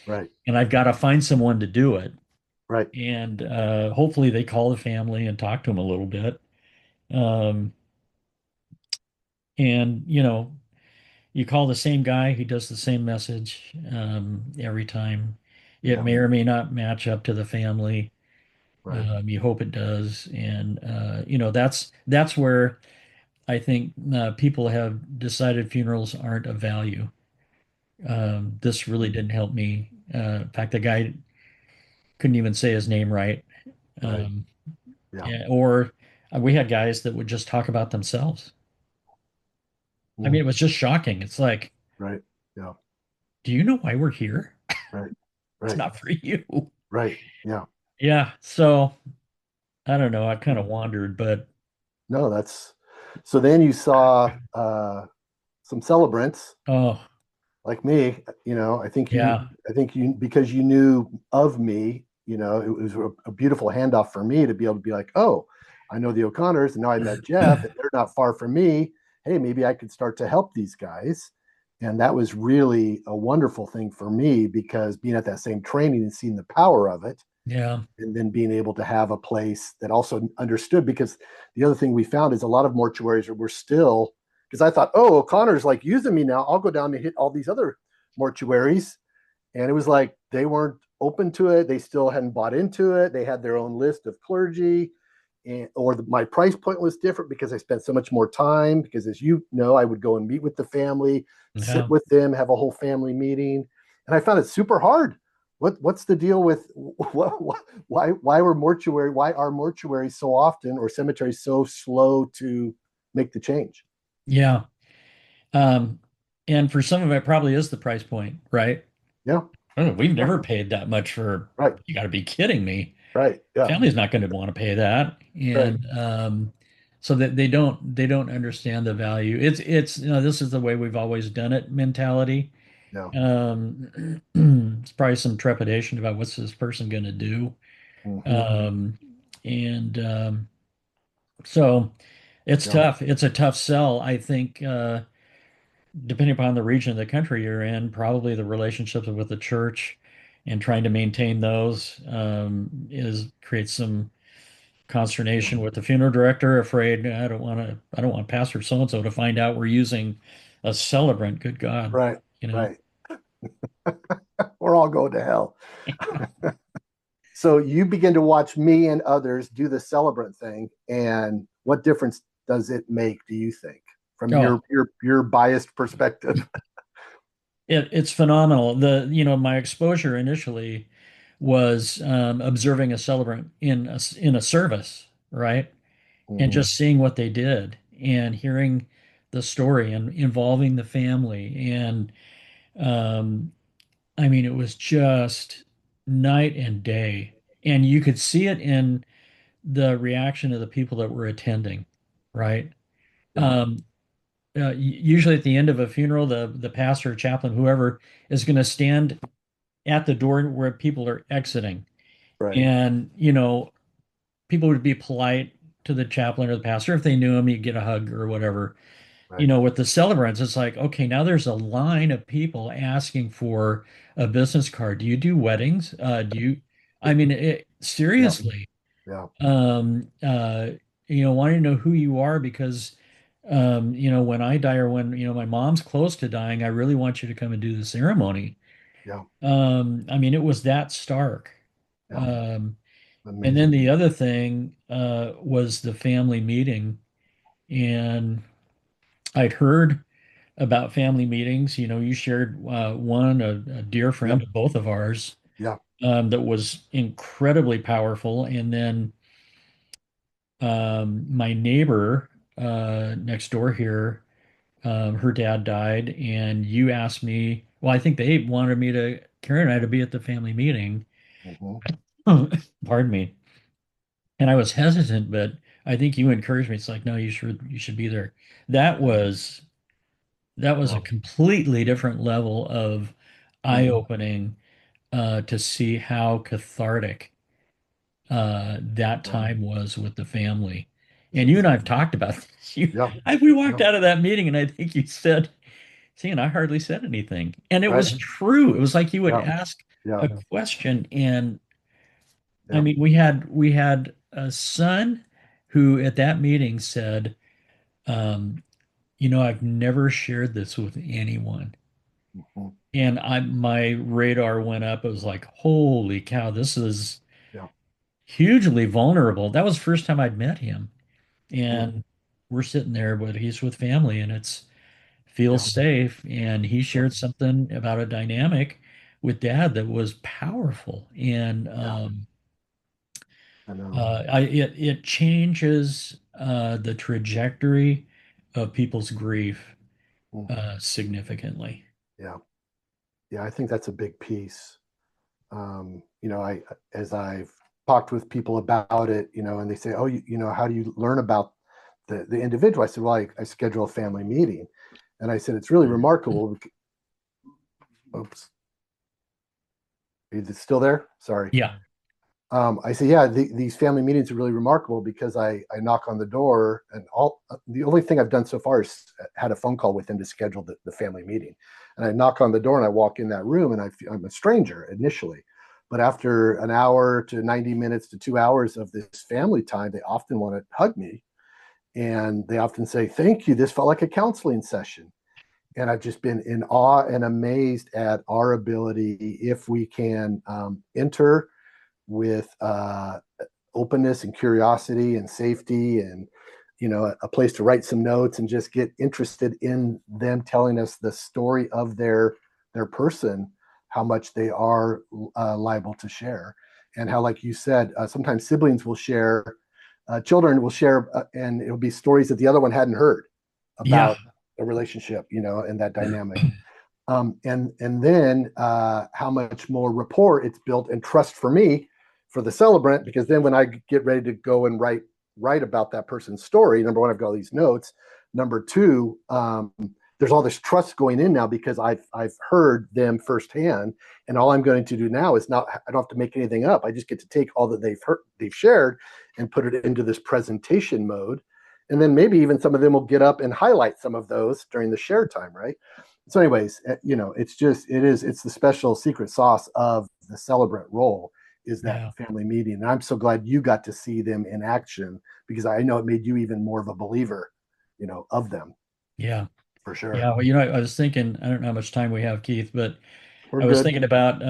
Right. and I've got to find someone to do it. Right. And hopefully they call the family and talk to them a little bit. Um, and you call the same guy, he does the same message every time. It Yeah. may or may not match up to the family. Right. You hope it does, and that's where I think people have decided funerals aren't of value. This really Mhm. didn't help me. In fact, the guy couldn't even say his name right. Right. Um, Yeah. yeah, or we had guys that would just talk about themselves. I mean, Mm. it was just shocking. It's like, Right. Yeah. do you know why we're here? Right. It's Right. not for you. Right. Yeah. Yeah, so I don't know. I kind of Mm. wandered, but No, that's so then you saw some celebrants oh, like me, yeah, I think you, because you knew of me, it was a beautiful handoff for me to be able to be like, oh, I know the O'Connors, and now I met Jeff, and they're not far from me. Hey, maybe I could start to help these guys. And that was really a wonderful thing for me because being at that same training and seeing the power of it, yeah, and then being able to have a place that also understood. Because the other thing we found is a lot of mortuaries were still, because I thought, oh, O'Connor's like using me now, I'll go down and hit all these other mortuaries. And it was like they weren't open to it, they still hadn't bought into it, they had their own list of clergy. My price point was different because I spent so much more time, because as you know, I would go and meet with the family, sit yeah, with them, have a whole family meeting. And I found it super hard. What's the deal with why are mortuaries so often, or cemeteries so slow to make the change? yeah. Um, and for some of it probably is the price point, right? Yeah. Oh, we've Yeah. never paid that much for, Right. you got to be kidding me. Right. Yeah. Family's not going to want to pay that. Right. And so that they don't understand the value. It's this is the way we've always done it mentality. Yeah. It's probably some trepidation about what's this person going to do. Hmm. Um, and so it's Yeah. tough. It's a tough sell. I think, depending upon the region of the country you're in, probably the relationships with the church and trying to maintain those is creates some Yeah. consternation with the funeral director, afraid I don't want Pastor so and so to find out we're using a celebrant. Good God, Right. you know. Right. We're all going to hell. So you begin to watch me and others do the celebrant thing, and what difference does it make, do you think, from Oh, your biased perspective? it's phenomenal. My exposure initially was observing a celebrant in a service, right? And Hmm. just seeing what they did and hearing the story and involving the family. And um, I mean, it was just night and day. And you could see it in the reaction of the people that were attending, right? Yeah. Um, Usually at the end of a funeral, the pastor, chaplain, whoever is going to stand at the door where people are exiting. Right. And, people would be polite to the chaplain or the pastor. If they knew him, you'd get a hug or whatever. Right. With the celebrants, it's like, okay, now there's a line of people asking for a business card. Do you do weddings? I mean, Yeah. seriously, Yeah. um, uh, wanting to know who you are because, when I die or when, my mom's close to dying, I really want you to come and do the ceremony. Yeah. I mean, it was that stark. Yeah. Um, and then Amazing. the other thing, was the family meeting. And I'd heard about family meetings. You shared one, a dear friend Yep. of both of ours, Yeah. that was incredibly powerful. And then my neighbor next door here, her dad died, and you asked me. Well, I think they wanted me to Karen and I to be at the family meeting. Hmm. Pardon me. And I was hesitant, but I think you encouraged me. It's like, no, you should be there. That Yeah. was that was a Yeah. completely different level of Hmm. eye-opening, to see how cathartic that Yeah. time was with the family. And you and I have Exactly. talked about this. Yeah. We walked Yeah. out of that meeting, and I think you said, "See, and I hardly said anything." And it Right. was true. It was like you would Yeah. ask Yeah. a question, and I Yeah. mean, we had a son who at that meeting said, um, I've never shared this with anyone." Hmm. And my radar went up. It was like, holy cow, this is Yeah. hugely vulnerable. That was the first time I'd met him. Mm. And we're sitting there, but he's with family and it's feels Yeah. safe. And he Yeah. shared something about a dynamic with dad that was powerful. And Yeah. I know. it changes the trajectory of people's grief Hmm. significantly. Yeah. Yeah. I think that's a big piece. I as I've talked with people about it, and they say, "Oh, how do you learn about the individual?" I said, "Well, I schedule a family meeting," and I said, "It's really remarkable." Oops, are you still there? Sorry. Yeah. I say, yeah, these family meetings are really remarkable because I knock on the door, and all the only thing I've done so far is had a phone call with him to schedule the family meeting. And I knock on the door and I walk in that room, and I'm a stranger initially. But after an hour to 90 minutes to 2 hours of this family time, they often want to hug me. And they often say, "Thank you. This felt like a counseling session." And I've just been in awe and amazed at our ability, if we can enter with openness and curiosity and safety, and a place to write some notes and just get interested in them telling us the story of their person, how much they are liable to share, and how, like you said, sometimes siblings will share, children will share, and it'll be stories that the other one hadn't heard Yeah. about a relationship, and that dynamic. And then how much more rapport it's built and trust for me, for the celebrant, because then when I get ready to go and write about that person's story, number one, I've got all these notes. Number two, there's all this trust going in now because I've heard them firsthand, and all I'm going to do now is not I don't have to make anything up. I just get to take all that they've shared and put it into this presentation mode, and then maybe even some of them will get up and highlight some of those during the share time, right? So anyways, it's the special secret sauce of the celebrant role, is that Yeah. family meeting. And I'm so glad you got to see them in action, because I know it made you even more of a believer, of them, Yeah. for sure. Yeah, well, I was thinking, I don't know how much time we have, Keith, but We're I was good. thinking about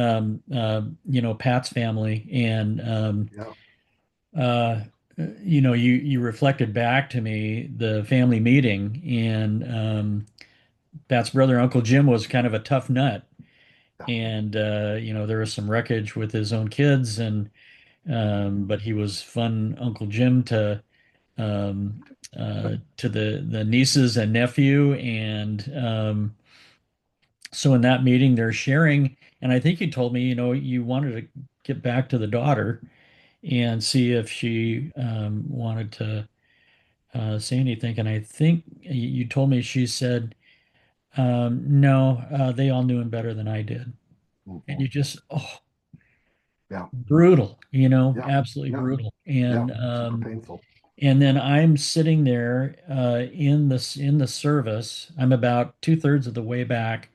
Pat's family and Yeah. uh you reflected back to me the family meeting and Pat's brother Uncle Jim was kind of a tough nut yeah, and there was some wreckage with his own kids, and mhm, but he was fun Uncle Jim um, to the nieces and nephew, and so in that meeting they're sharing, and I think you told me, you wanted to get back to the daughter and see if she wanted to say anything, and I think you told me she said, no, they all knew him better than I did. And mhm, you just, oh, yeah, brutal, yeah, absolutely yeah, brutal. yeah, super painful. And then I'm sitting there in the service. I'm about two-thirds of the way back.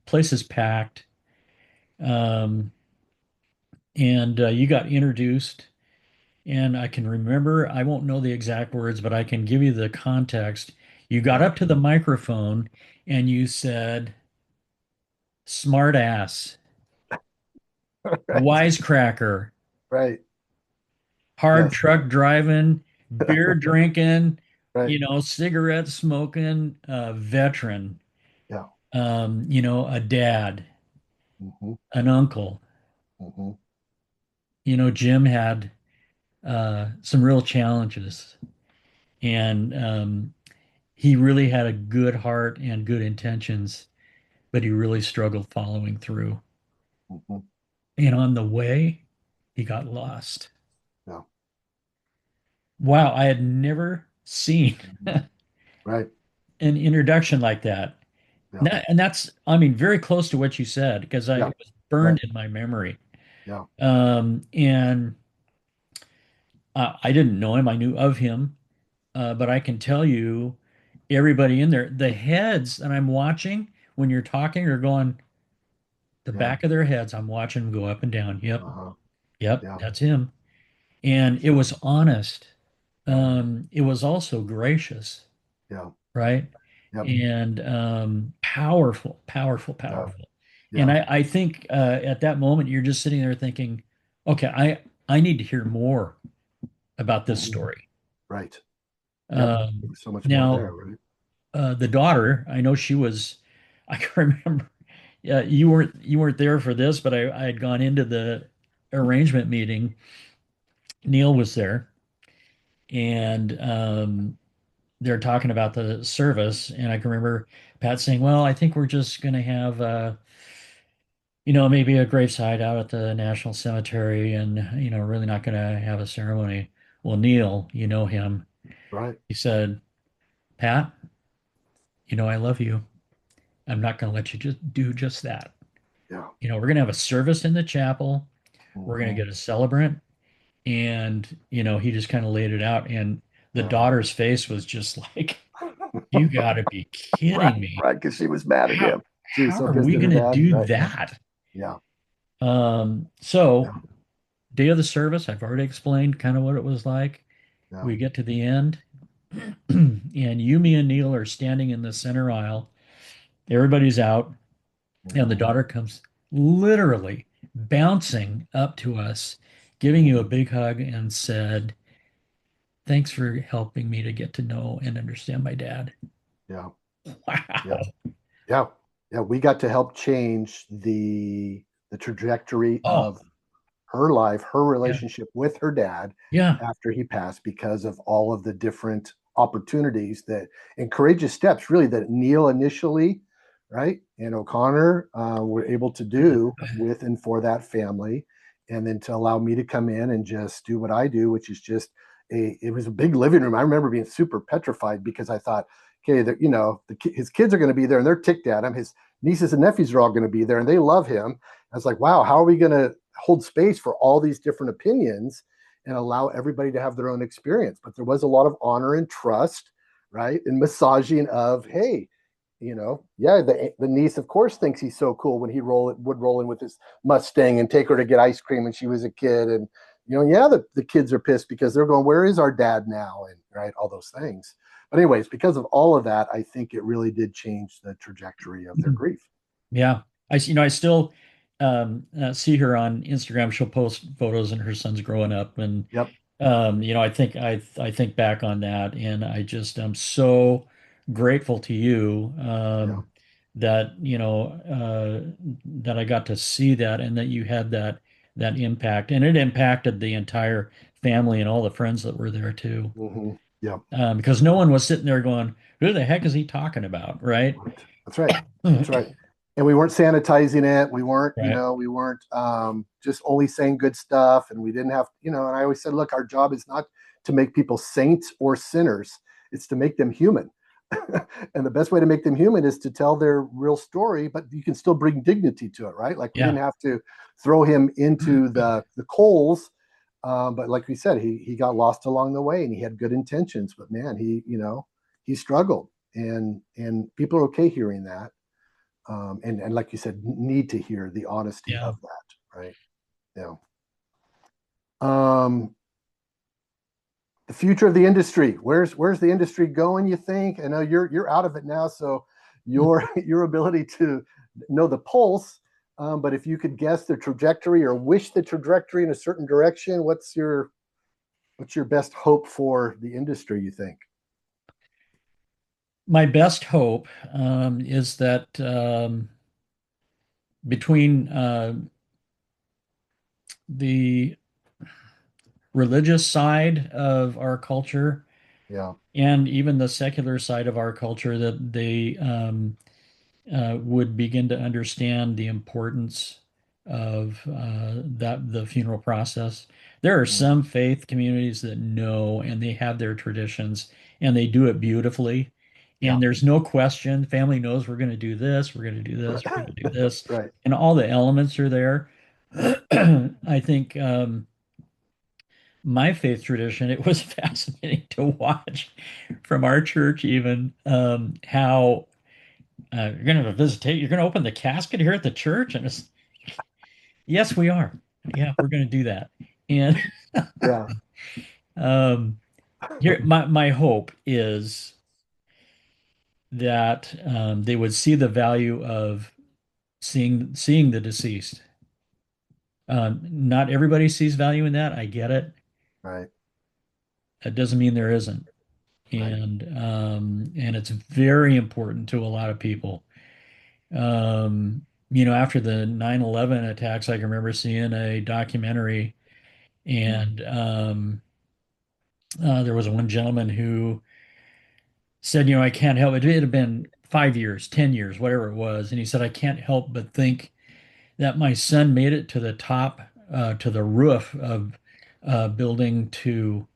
Place is packed. Um, and you got introduced. And I can remember, I won't know the exact words, but I can give you the context. You got Yeah, up to the microphone and you said, smart ass, right, wisecracker, right, hard yes, truck driving, beer drinking, right, cigarette smoking, veteran, yeah, a dad, hmm, an uncle. hmm, Jim had some real challenges, and he really had a good heart and good intentions, but he really struggled following through. hmm, And on the way, he got lost. yeah, Wow, I had never seen mhm, an right, introduction like that. yeah, And that's, I mean, very close to what you said because yeah, it was burned right, in my memory. yeah, And I didn't know him, I knew of him, but I can tell you, everybody in there, the heads that I'm watching when you're talking are going, the yeah, back of their heads, I'm watching them go up and down. Yep, uh-huh, yep, yeah, that's him. And it yeah, was honest. yeah, It was also gracious, yeah, right? yep, And powerful, powerful, yeah, powerful. And yeah, I think at that moment you're just sitting there thinking, okay, I need to hear more about this mhm, story. right, yep. Um, There's so much more now, there, right? the daughter, I know she was. I can remember. Yeah, you weren't there for this, but I had gone into the arrangement meeting. Neil was there, and they're talking about the service, and I can remember Pat saying, "Well, I think we're just going to have, maybe a graveside out at the National Cemetery, and really not going to have a ceremony." Well, Neil, you know him. Right, He said, "Pat, I love you. I'm not going to let you just do just that. yeah, We're going to have a service in the chapel. We're going to hmm, get a celebrant." And, he just kind of laid it out. And the yeah, daughter's face was just like, you got to be right, kidding me. right, because she was mad at How, him. She was how so are pissed we at her going to dad, do right? that? Yeah, So yeah, day of the service, I've already explained kind of what it was like. yeah, We get to the end, and Yumi and Neil are standing in the center aisle. Everybody's out, and the hmm, daughter comes literally bouncing up to us, giving you a hmm, big hug, and said, "Thanks for helping me to get to know and understand my dad." yeah, yeah, Wow. yeah, yeah. We got to help change the trajectory Oh, of her life, her yeah. relationship with her dad Yeah. after he passed because of all of the different opportunities that and courageous steps, really, that Neil initially, right, and O'Connor were able to do with and for that family. And then to allow me to come in and just do what I do, which is just it was a big living room. I remember being super petrified because I thought, okay, his kids are going to be there and they're ticked at him. His nieces and nephews are all going to be there and they love him. I was like, wow, how are we going to hold space for all these different opinions and allow everybody to have their own experience? But there was a lot of honor and trust, right? And massaging of, hey, yeah, the niece, of course, thinks he's so cool when would roll in with his Mustang and take her to get ice cream when she was a kid. And, yeah, the kids are pissed because they're going, where is our dad now? And, right, all those things. But, anyways, because of all of that, I think it really did change the trajectory of their grief. Yeah. I still see her on Instagram. She'll post photos and her son's growing up. And, Yep. I think back on that and I just am so grateful to you Yeah. that, that I got to see that and that you had that impact. And it impacted the entire family and all the friends that were there too. Yeah. Because no one was sitting there going, who the heck is he talking about? Right. Right. That's right. That's right. And we weren't sanitizing it. We weren't, Right. we weren't just only saying good stuff. And we didn't have, and I always said, look, our job is not to make people saints or sinners. It's to make them human. And the best way to make them human is to tell their real story, but you can still bring dignity to it, right? Like we Yeah. didn't have to throw him into the coals. But like we said, he got lost along the way and he had good intentions, but man, he struggled and people are okay hearing that. And like you said, need to hear the honesty Yeah. of that, right? Yeah. Um, the future of the industry. Where's the industry going? You think? I know you're out of it now, so your your ability to know the pulse. But if you could guess the trajectory or wish the trajectory in a certain direction, what's your best hope for the industry? You think? My best hope is that between the religious side of our culture Yeah. and even the secular side of our culture, that they would begin to understand the importance of the funeral process. There are Mm. some faith communities that know and they have their traditions and they do it beautifully. Yeah. And there's no question, family knows we're going to do this, we're going to do this, we're going to do this, Right. and all the elements are there. I think my faith tradition, it was fascinating to watch from our church, even how you're going to visitate, you're going to open the casket here at the church. And it's, yes, we are. Yeah, we're going to do that. And Yeah. um, here, my hope is that they would see the value of seeing the deceased. Not everybody sees value in that. I get it. Right. That doesn't mean there isn't. Right. And it's very important to a lot of people. After the 9/11 attacks, I can remember seeing a documentary, Mm. and there was one gentleman who said, I can't help it. It had been 5 years, 10 years, whatever it was. And he said, I can't help but think that my son made it to the top, to the roof of building two,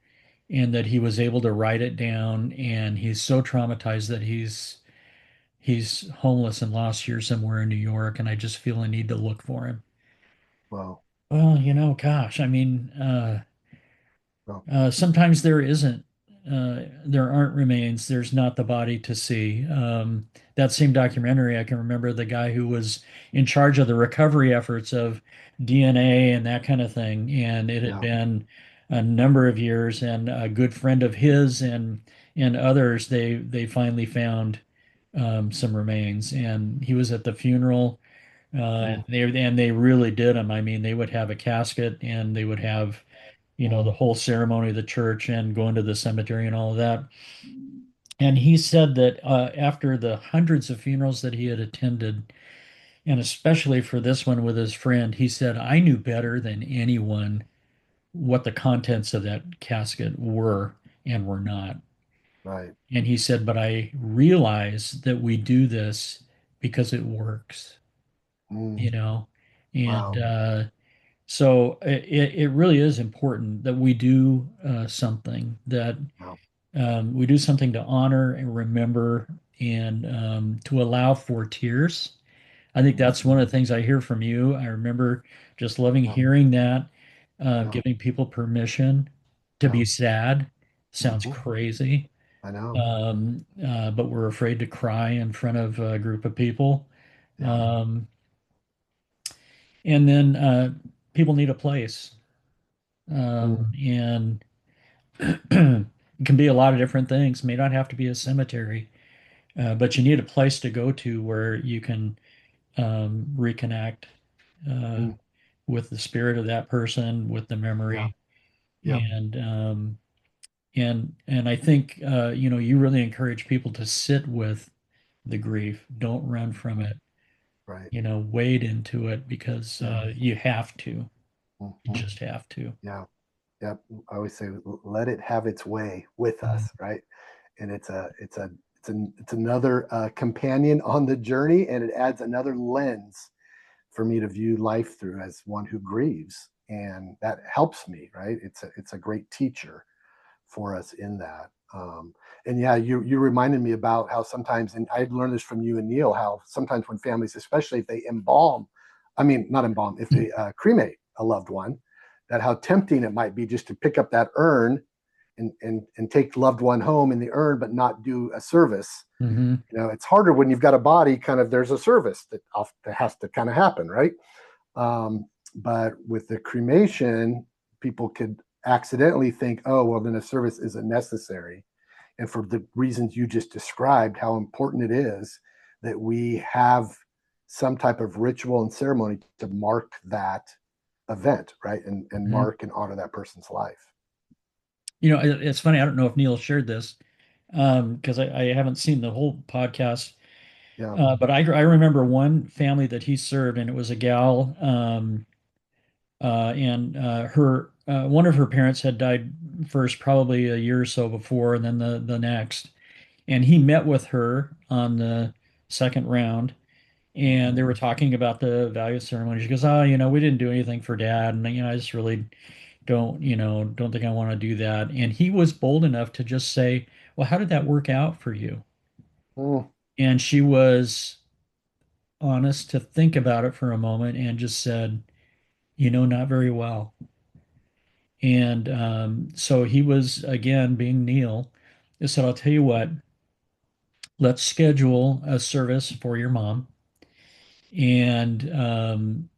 and that he was able to write it down. And he's so traumatized that he's homeless and lost here somewhere in New York. And I just feel a need to look for him. Wow. Well, gosh, I mean, Wow. sometimes there aren't remains. There's not the body to see. That same documentary, I can remember the guy who was in charge of the recovery efforts of DNA and that kind of thing. And it had Yeah. been a number of years, and a good friend of his and others, they finally found some remains. And he was at the funeral. Mm. And they really did them. I mean, they would have a casket and they would have the Mm. whole ceremony of the church and going to the cemetery and all of that. And he said that after the hundreds of funerals that he had attended, and especially for this one with his friend, he said, I knew better than anyone what the contents of that casket were and were not. Right. And he said, but I realize that we do this because it works, Mm. you know? And Wow. so it really is important that we do something that Wow. we do something to honor and remember and to allow for tears. I think that's one of the Mhm. things I hear from you. I remember just loving Yeah. hearing that, Yeah. giving people permission to Yeah. be sad. Sounds Hmm. crazy, I know. but we're afraid to cry in front of a group of people. Yeah. Um, and then people need a place. Mm. And it can be a lot of different things. May not have to be a cemetery, but you need a place to go to where you can reconnect uh, Mm. with the spirit of that person, with the Yeah. memory, Yeah. and I think you really encourage people to sit with the grief. Don't run from it. Right. Wade into it because Yeah. you have to. You Mhm. just have to. Yeah. Yeah. I always say, let it have its way with Mm. us, right? And it's another companion on the journey, and it adds another lens for me to view life through as one who grieves, and that helps me, right? It's a great teacher for us in that. And yeah, you reminded me about how sometimes, and I learned this from you and Neil, how sometimes when families, especially if they embalm, I mean not embalm, if they cremate a loved one, that how tempting it might be just to pick up that urn and take loved one home in the urn, but not do a service. Hmm. It's harder when you've got a body. Kind of, there's a service that has to kind of happen, right? But with the cremation, people could accidentally think, oh, well, then a service isn't necessary. And for the reasons you just described, how important it is that we have some type of ritual and ceremony to mark that event, right? And Hmm. mark and honor that person's life. It's funny. I don't know if Neil shared this because I haven't seen the whole podcast. Yeah. But I remember one family that he served, and it was a gal, and her one of her parents had died first, probably a year or so before, and then the next. And he met with her on the second round, and Mm-hmm. they were talking about the value of ceremony. She goes, "Oh, we didn't do anything for Dad, and I just really don't think I want to do that." And he was bold enough to just say, "Well, how did that work out for you?" Mm, And she was honest to think about it for a moment and just said, not very well. And so he was, again, being Neil, he said, I'll tell you what, let's schedule a service for your mom. And,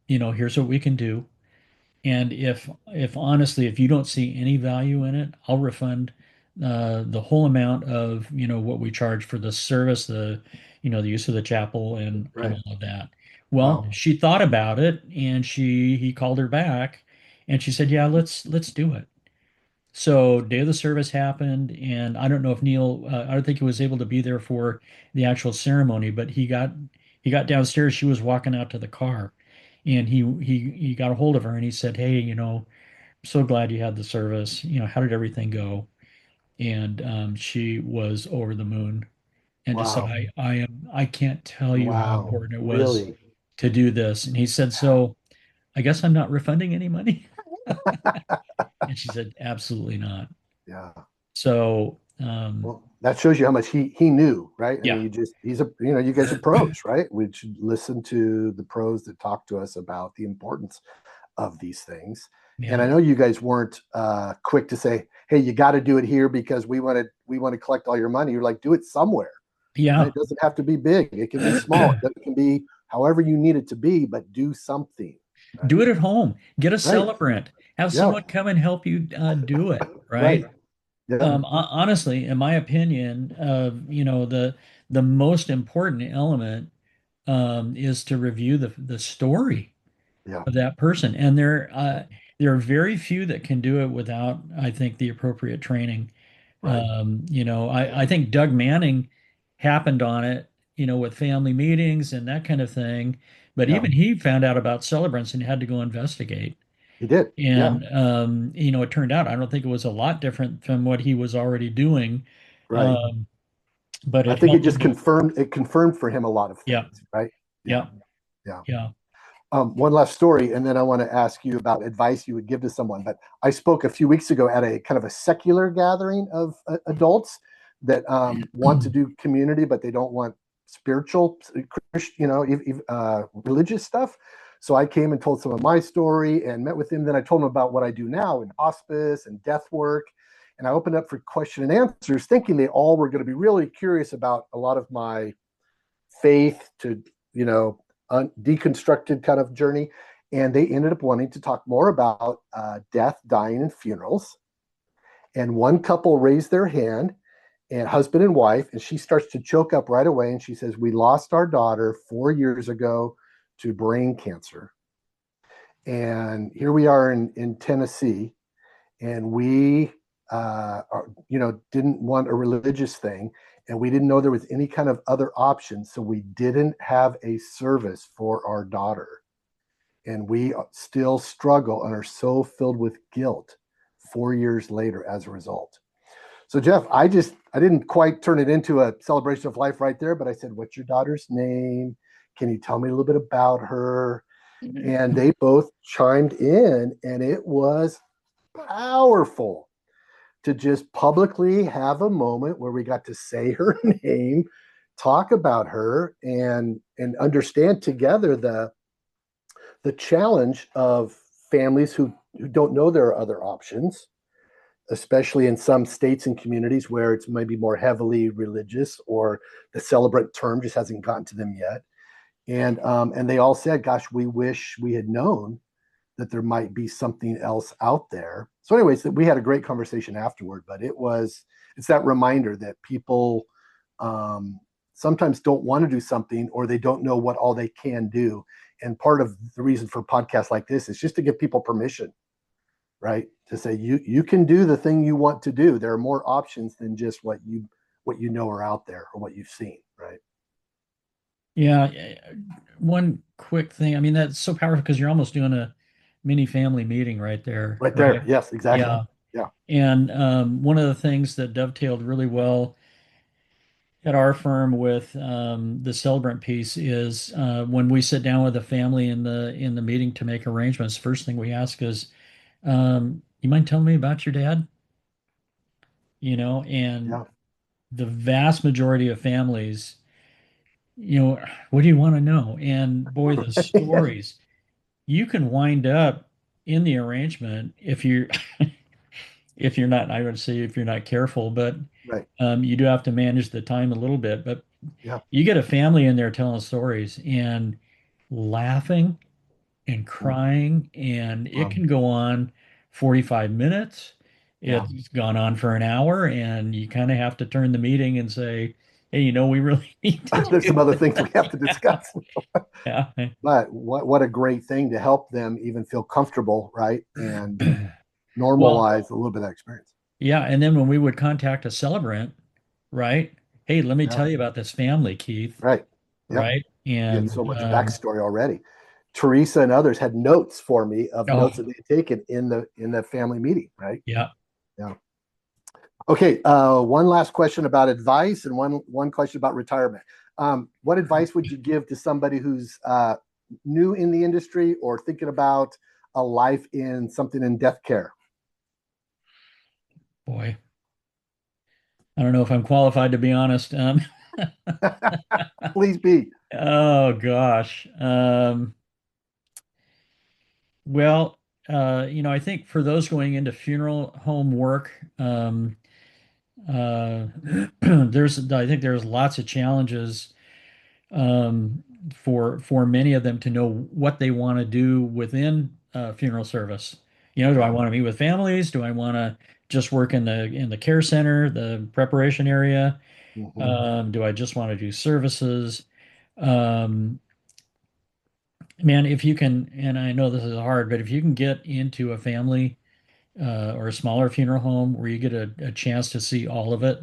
here's what we can do. And if honestly, if you don't see any value in it, I'll refund the whole amount of, what we charge for the service, the use of the chapel and right. all of that. Well, Wow. she thought about it and he called her back and she said, yeah, let's do it. So day of the service happened, and I don't know if Neil, I don't think he was able to be there for the actual ceremony, but he got downstairs. She was walking out to the car, and he got a hold of her and he said, "Hey, I'm so glad you had the service. How did everything go?" And she was over the moon and just said, Wow. I can't tell you how Wow. important it was Really? to do this." And he said, "So I guess I'm not refunding any money." And she said, "Absolutely not." Yeah. So, Well, that shows you how much he knew, right? I mean, yeah, you guys are pros, right? We should listen to the pros that talk to us about the importance of these things. And yeah, I know you guys weren't quick to say, "Hey, you got to do it here because we want to collect all your money." You're like, "Do it somewhere, right? yeah. It doesn't have to be big. It can be small. It can be however you need it to be, but do something, Do right? it at home. Get a Right? celebrant. Have Yeah. someone come and help you do it, Right. right? Yeah. Honestly, in my opinion, the most important element is to review the story Yeah. of that person, and there are very few that can do it without, I think, the appropriate training. Right. I think Doug Manning happened on it, with family meetings and that kind of thing. But Yeah. even he found out about celebrants and had to go investigate. He did. Yeah. And it turned out I don't think it was a lot different from what he was already doing, Right. um, but I it think it helped just him to. confirmed for him a lot of Yeah, things, right? Yeah. yeah, Yeah. yeah, One last story, and then I want to ask you about advice you would give to someone. But I spoke a few weeks ago at a kind of a secular gathering of adults that want to do community, but they don't want spiritual, religious stuff. So I came and told some of my story and met with them. Then I told them about what I do now in hospice and death work. And I opened up for question and answers, thinking they all were going to be really curious about a lot of my faith to, you know, deconstructed kind of journey. And they ended up wanting to talk more about death, dying, and funerals. And one couple raised their hand, and husband and wife, and she starts to choke up right away. And she says, "We lost our daughter 4 years ago to brain cancer. And here we are in Tennessee, and we didn't want a religious thing. and we didn't know there was any kind of other option. So we didn't have a service for our daughter. And we still struggle and are so filled with guilt 4 years later as a result. So Jeff, I didn't quite turn it into a celebration of life right there, but I said, "What's your daughter's name? Can you tell me a little bit about her?" And they both chimed in, and it was powerful to just publicly have a moment where we got to say her name, talk about her, and understand together the challenge of families who don't know there are other options, especially in some states and communities where it's maybe more heavily religious or the celebrant term just hasn't gotten to them yet. And they all said, "Gosh, we wish we had known that there might be something else out there." So, anyways, we had a great conversation afterward. But it's that reminder that people sometimes don't want to do something or they don't know what all they can do. And part of the reason for podcasts like this is just to give people permission, right? To say you can do the thing you want to do. There are more options than just what you know are out there or what you've seen, right? Yeah, one quick thing. I mean, that's so powerful because you're almost doing a mini family meeting right there, Right there. right? Yes, exactly. Yeah. Yeah. And one of the things that dovetailed really well at our firm with the celebrant piece is when we sit down with a family in the meeting to make arrangements, first thing we ask is, you mind telling me about your dad? You know, and Yeah. the vast majority of families, you know, what do you want to know? And boy, the stories you can wind up in the arrangement if you're if you're not, I would say if you're not careful, but Right. you do have to manage the time a little bit. But Yeah. you get a family in there telling stories and laughing and crying, and it Um, can go on 45 minutes. yeah. It's gone on for an hour, and you kind of have to turn the meeting and say, hey, you know, we really need to There's do some other things we this. have to discuss. Yeah. But what a great thing to help them even feel comfortable, right? And Well, normalize a little bit of that experience. yeah. And then when we would contact a celebrant, right? Hey, let me Yeah. tell you about this family, Keith, Right. Yep. right? You get And so much backstory already. Teresa and others had notes for me of oh, notes that they had taken in the family meeting, right? yeah. Yeah. Okay. One last question about advice and one question about retirement. What advice would you give to somebody who's new in the industry or thinking about a life in something in death care? Boy, I don't know if I'm qualified to be honest. Please be. Oh gosh. Well, you know, I think for those going into funeral home work, uh, I think there's lots of challenges um, for many of them to know what they want to do within funeral service. You know, do I Yeah. want to meet with families? Do I want to just work in the care center, the preparation area? Mm-hmm. Do I just want to do services? Um, Man, if you can, and I know this is hard, but if you can get into a family or a smaller funeral home where you get a chance to see all of it,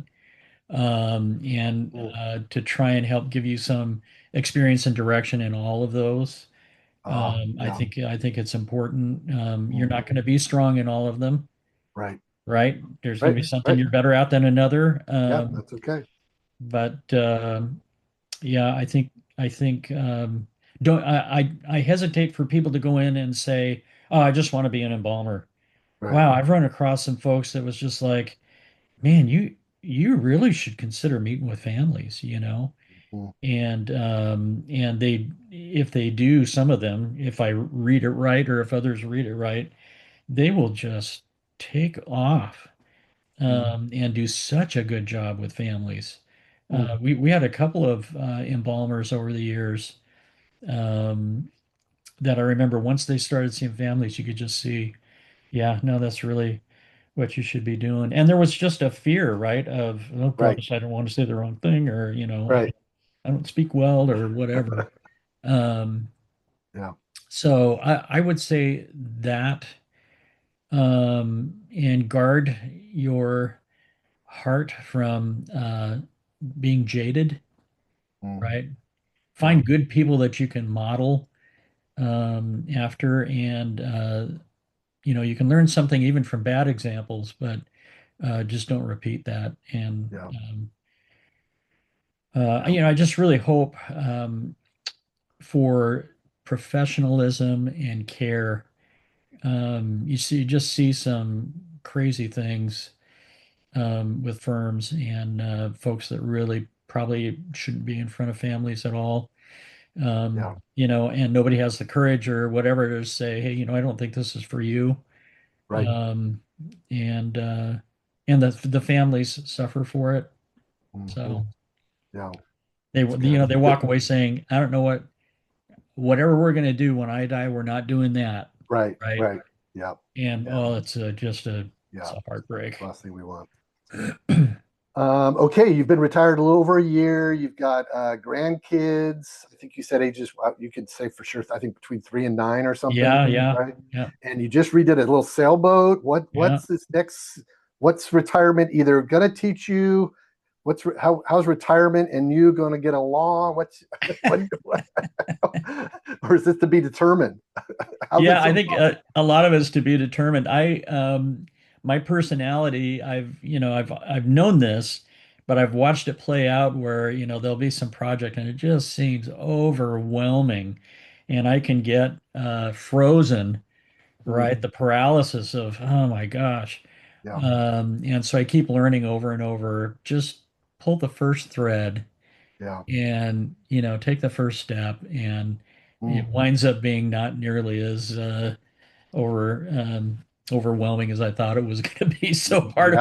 and Mm. to try and help give you some experience and direction in all of those, Yeah. I think it's important. You're not Mm-hmm. going to be strong in all of them, Right. right? There's going Right. to be something Right. you're better at than another. Yeah, that's okay. But Yeah, I think don't I hesitate for people to go in and say, "Oh, I just want to be an embalmer." Right. Wow, I've run across some folks that was just like, "Man, you really should consider meeting with families, you know?" Mm. And they if they do, some of them, if I read it right or if others read it right, they will just take off Mm. and do such a good job with families. Mm. We had a couple of embalmers over the years um, that I remember once they started seeing families, you could just see, yeah, no, that's really what you should be doing. And there was just a fear, right, of, oh Right. gosh, I don't want to say the wrong thing, or you know, Right. I don't speak well, or whatever. Um, Yeah. so I would say that and guard your heart from being jaded, Mm, right? yeah, Find good people that you can model after, and you can learn something even from bad examples, but just don't repeat that. And yeah, yeah, I just really hope for professionalism and care. You just see some crazy things with firms and folks that really probably shouldn't be in front of families at all. yeah. And nobody has the courage or whatever to say, hey, I don't think this is for you. Right. Um, and the families suffer for it. Hmm. So Yeah. It's good. they walk away saying, I don't know whatever we're going to do when I die, we're not doing that. Right. Right. Right. Yeah. And Yeah. oh, it's Yeah. a heartbreak. Last thing we want. Okay, you've been retired a little over a year. You've got grandkids. I think you said ages. You could say for sure. I think between 3 and 9 or something, Yeah, yeah, right? yeah, And you just redid a little sailboat. yeah. What's this next? What's retirement either gonna teach you? How's retirement and you going to get along? What's what, or is this to be determined? How's Yeah, this I so think far? a lot of it's to be determined. My personality, I've known this, but I've watched it play out where, there'll be some project and it just seems overwhelming, and I can get frozen, Mm, right? The paralysis of, oh my gosh. yeah, And so I keep learning over and over, just pull the first thread yeah, and, take the first step, and it mm, winds up being not nearly as over overwhelming as I thought it was going to be. So yeah. part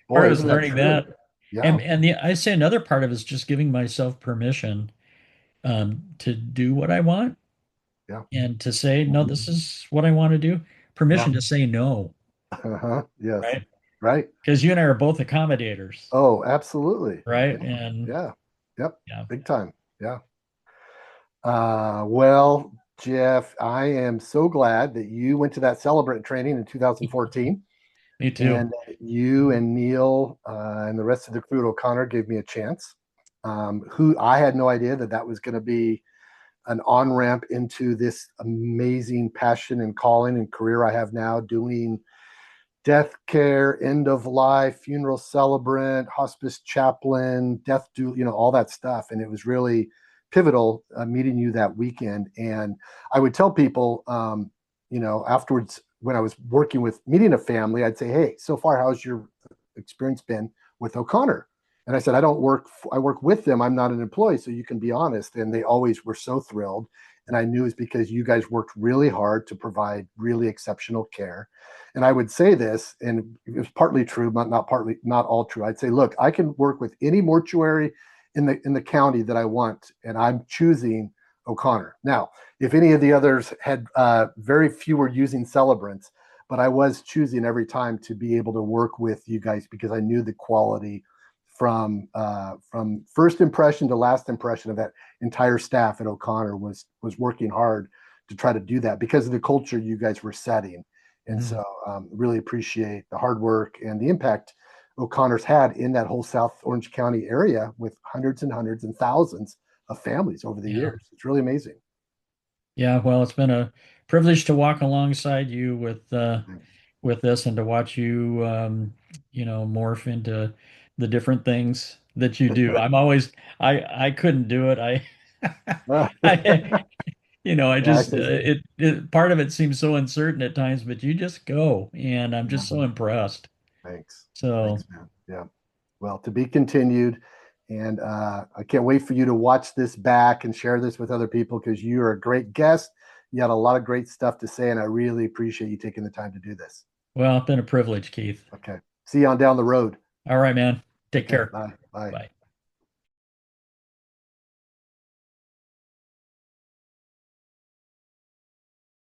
Boy, of it's isn't that learning true? that, Yeah, and I say another part of it is just giving myself permission to do what I want yeah, and to say no, this is what I want to do. yeah. Permission to say no, Uh-huh. Yes, right? right. Because you and I are both accommodators, Oh, absolutely. right? Yeah, And yeah, yep. yeah, Big time. Yeah. Well, Jeff, I am so glad that you went to that celebrant training in 2014. me too. And you and Neil and the rest of the crew at O'Connor gave me a chance. Who I had no idea that that was going to be an on ramp into this amazing passion and calling and career I have now, doing death care, end of life, funeral celebrant, hospice chaplain, death do, all that stuff. And it was really pivotal meeting you that weekend. And I would tell people, afterwards when I was working with meeting a family, I'd say, hey, so far, how's your experience been with O'Connor? And I said, I work with them. I'm not an employee, so you can be honest. And they always were so thrilled. And I knew it's because you guys worked really hard to provide really exceptional care. And I would say this, and it was partly true, but not all true. I'd say, look, I can work with any mortuary in the county that I want, and I'm choosing O'Connor. Now, if any of the others had very few were using celebrants, but I was choosing every time to be able to work with you guys because I knew the quality from first impression to last impression of that entire staff at O'Connor was working hard to try to do that because of the culture you guys were setting. And Mhm. so, really appreciate the hard work and the impact O'Connor's had in that whole South Orange County area with hundreds and hundreds and thousands of families over the Yeah. years. It's really amazing. Yeah, well, it's been a privilege to walk alongside you Thanks. with this and to watch you morph into the different things that you do. I couldn't do it. I I Yeah, I just say, part of it seems so uncertain at times, but you just go, and I'm yeah, just so impressed. thanks. So, Thanks, man. Yeah. Well, to be continued. And I can't wait for you to watch this back and share this with other people because you're a great guest. You had a lot of great stuff to say, and I really appreciate you taking the time to do this. well, it's been a privilege, Keith. Okay. See you on down the road. All right, man. Take Okay. care. Bye. Bye. Bye.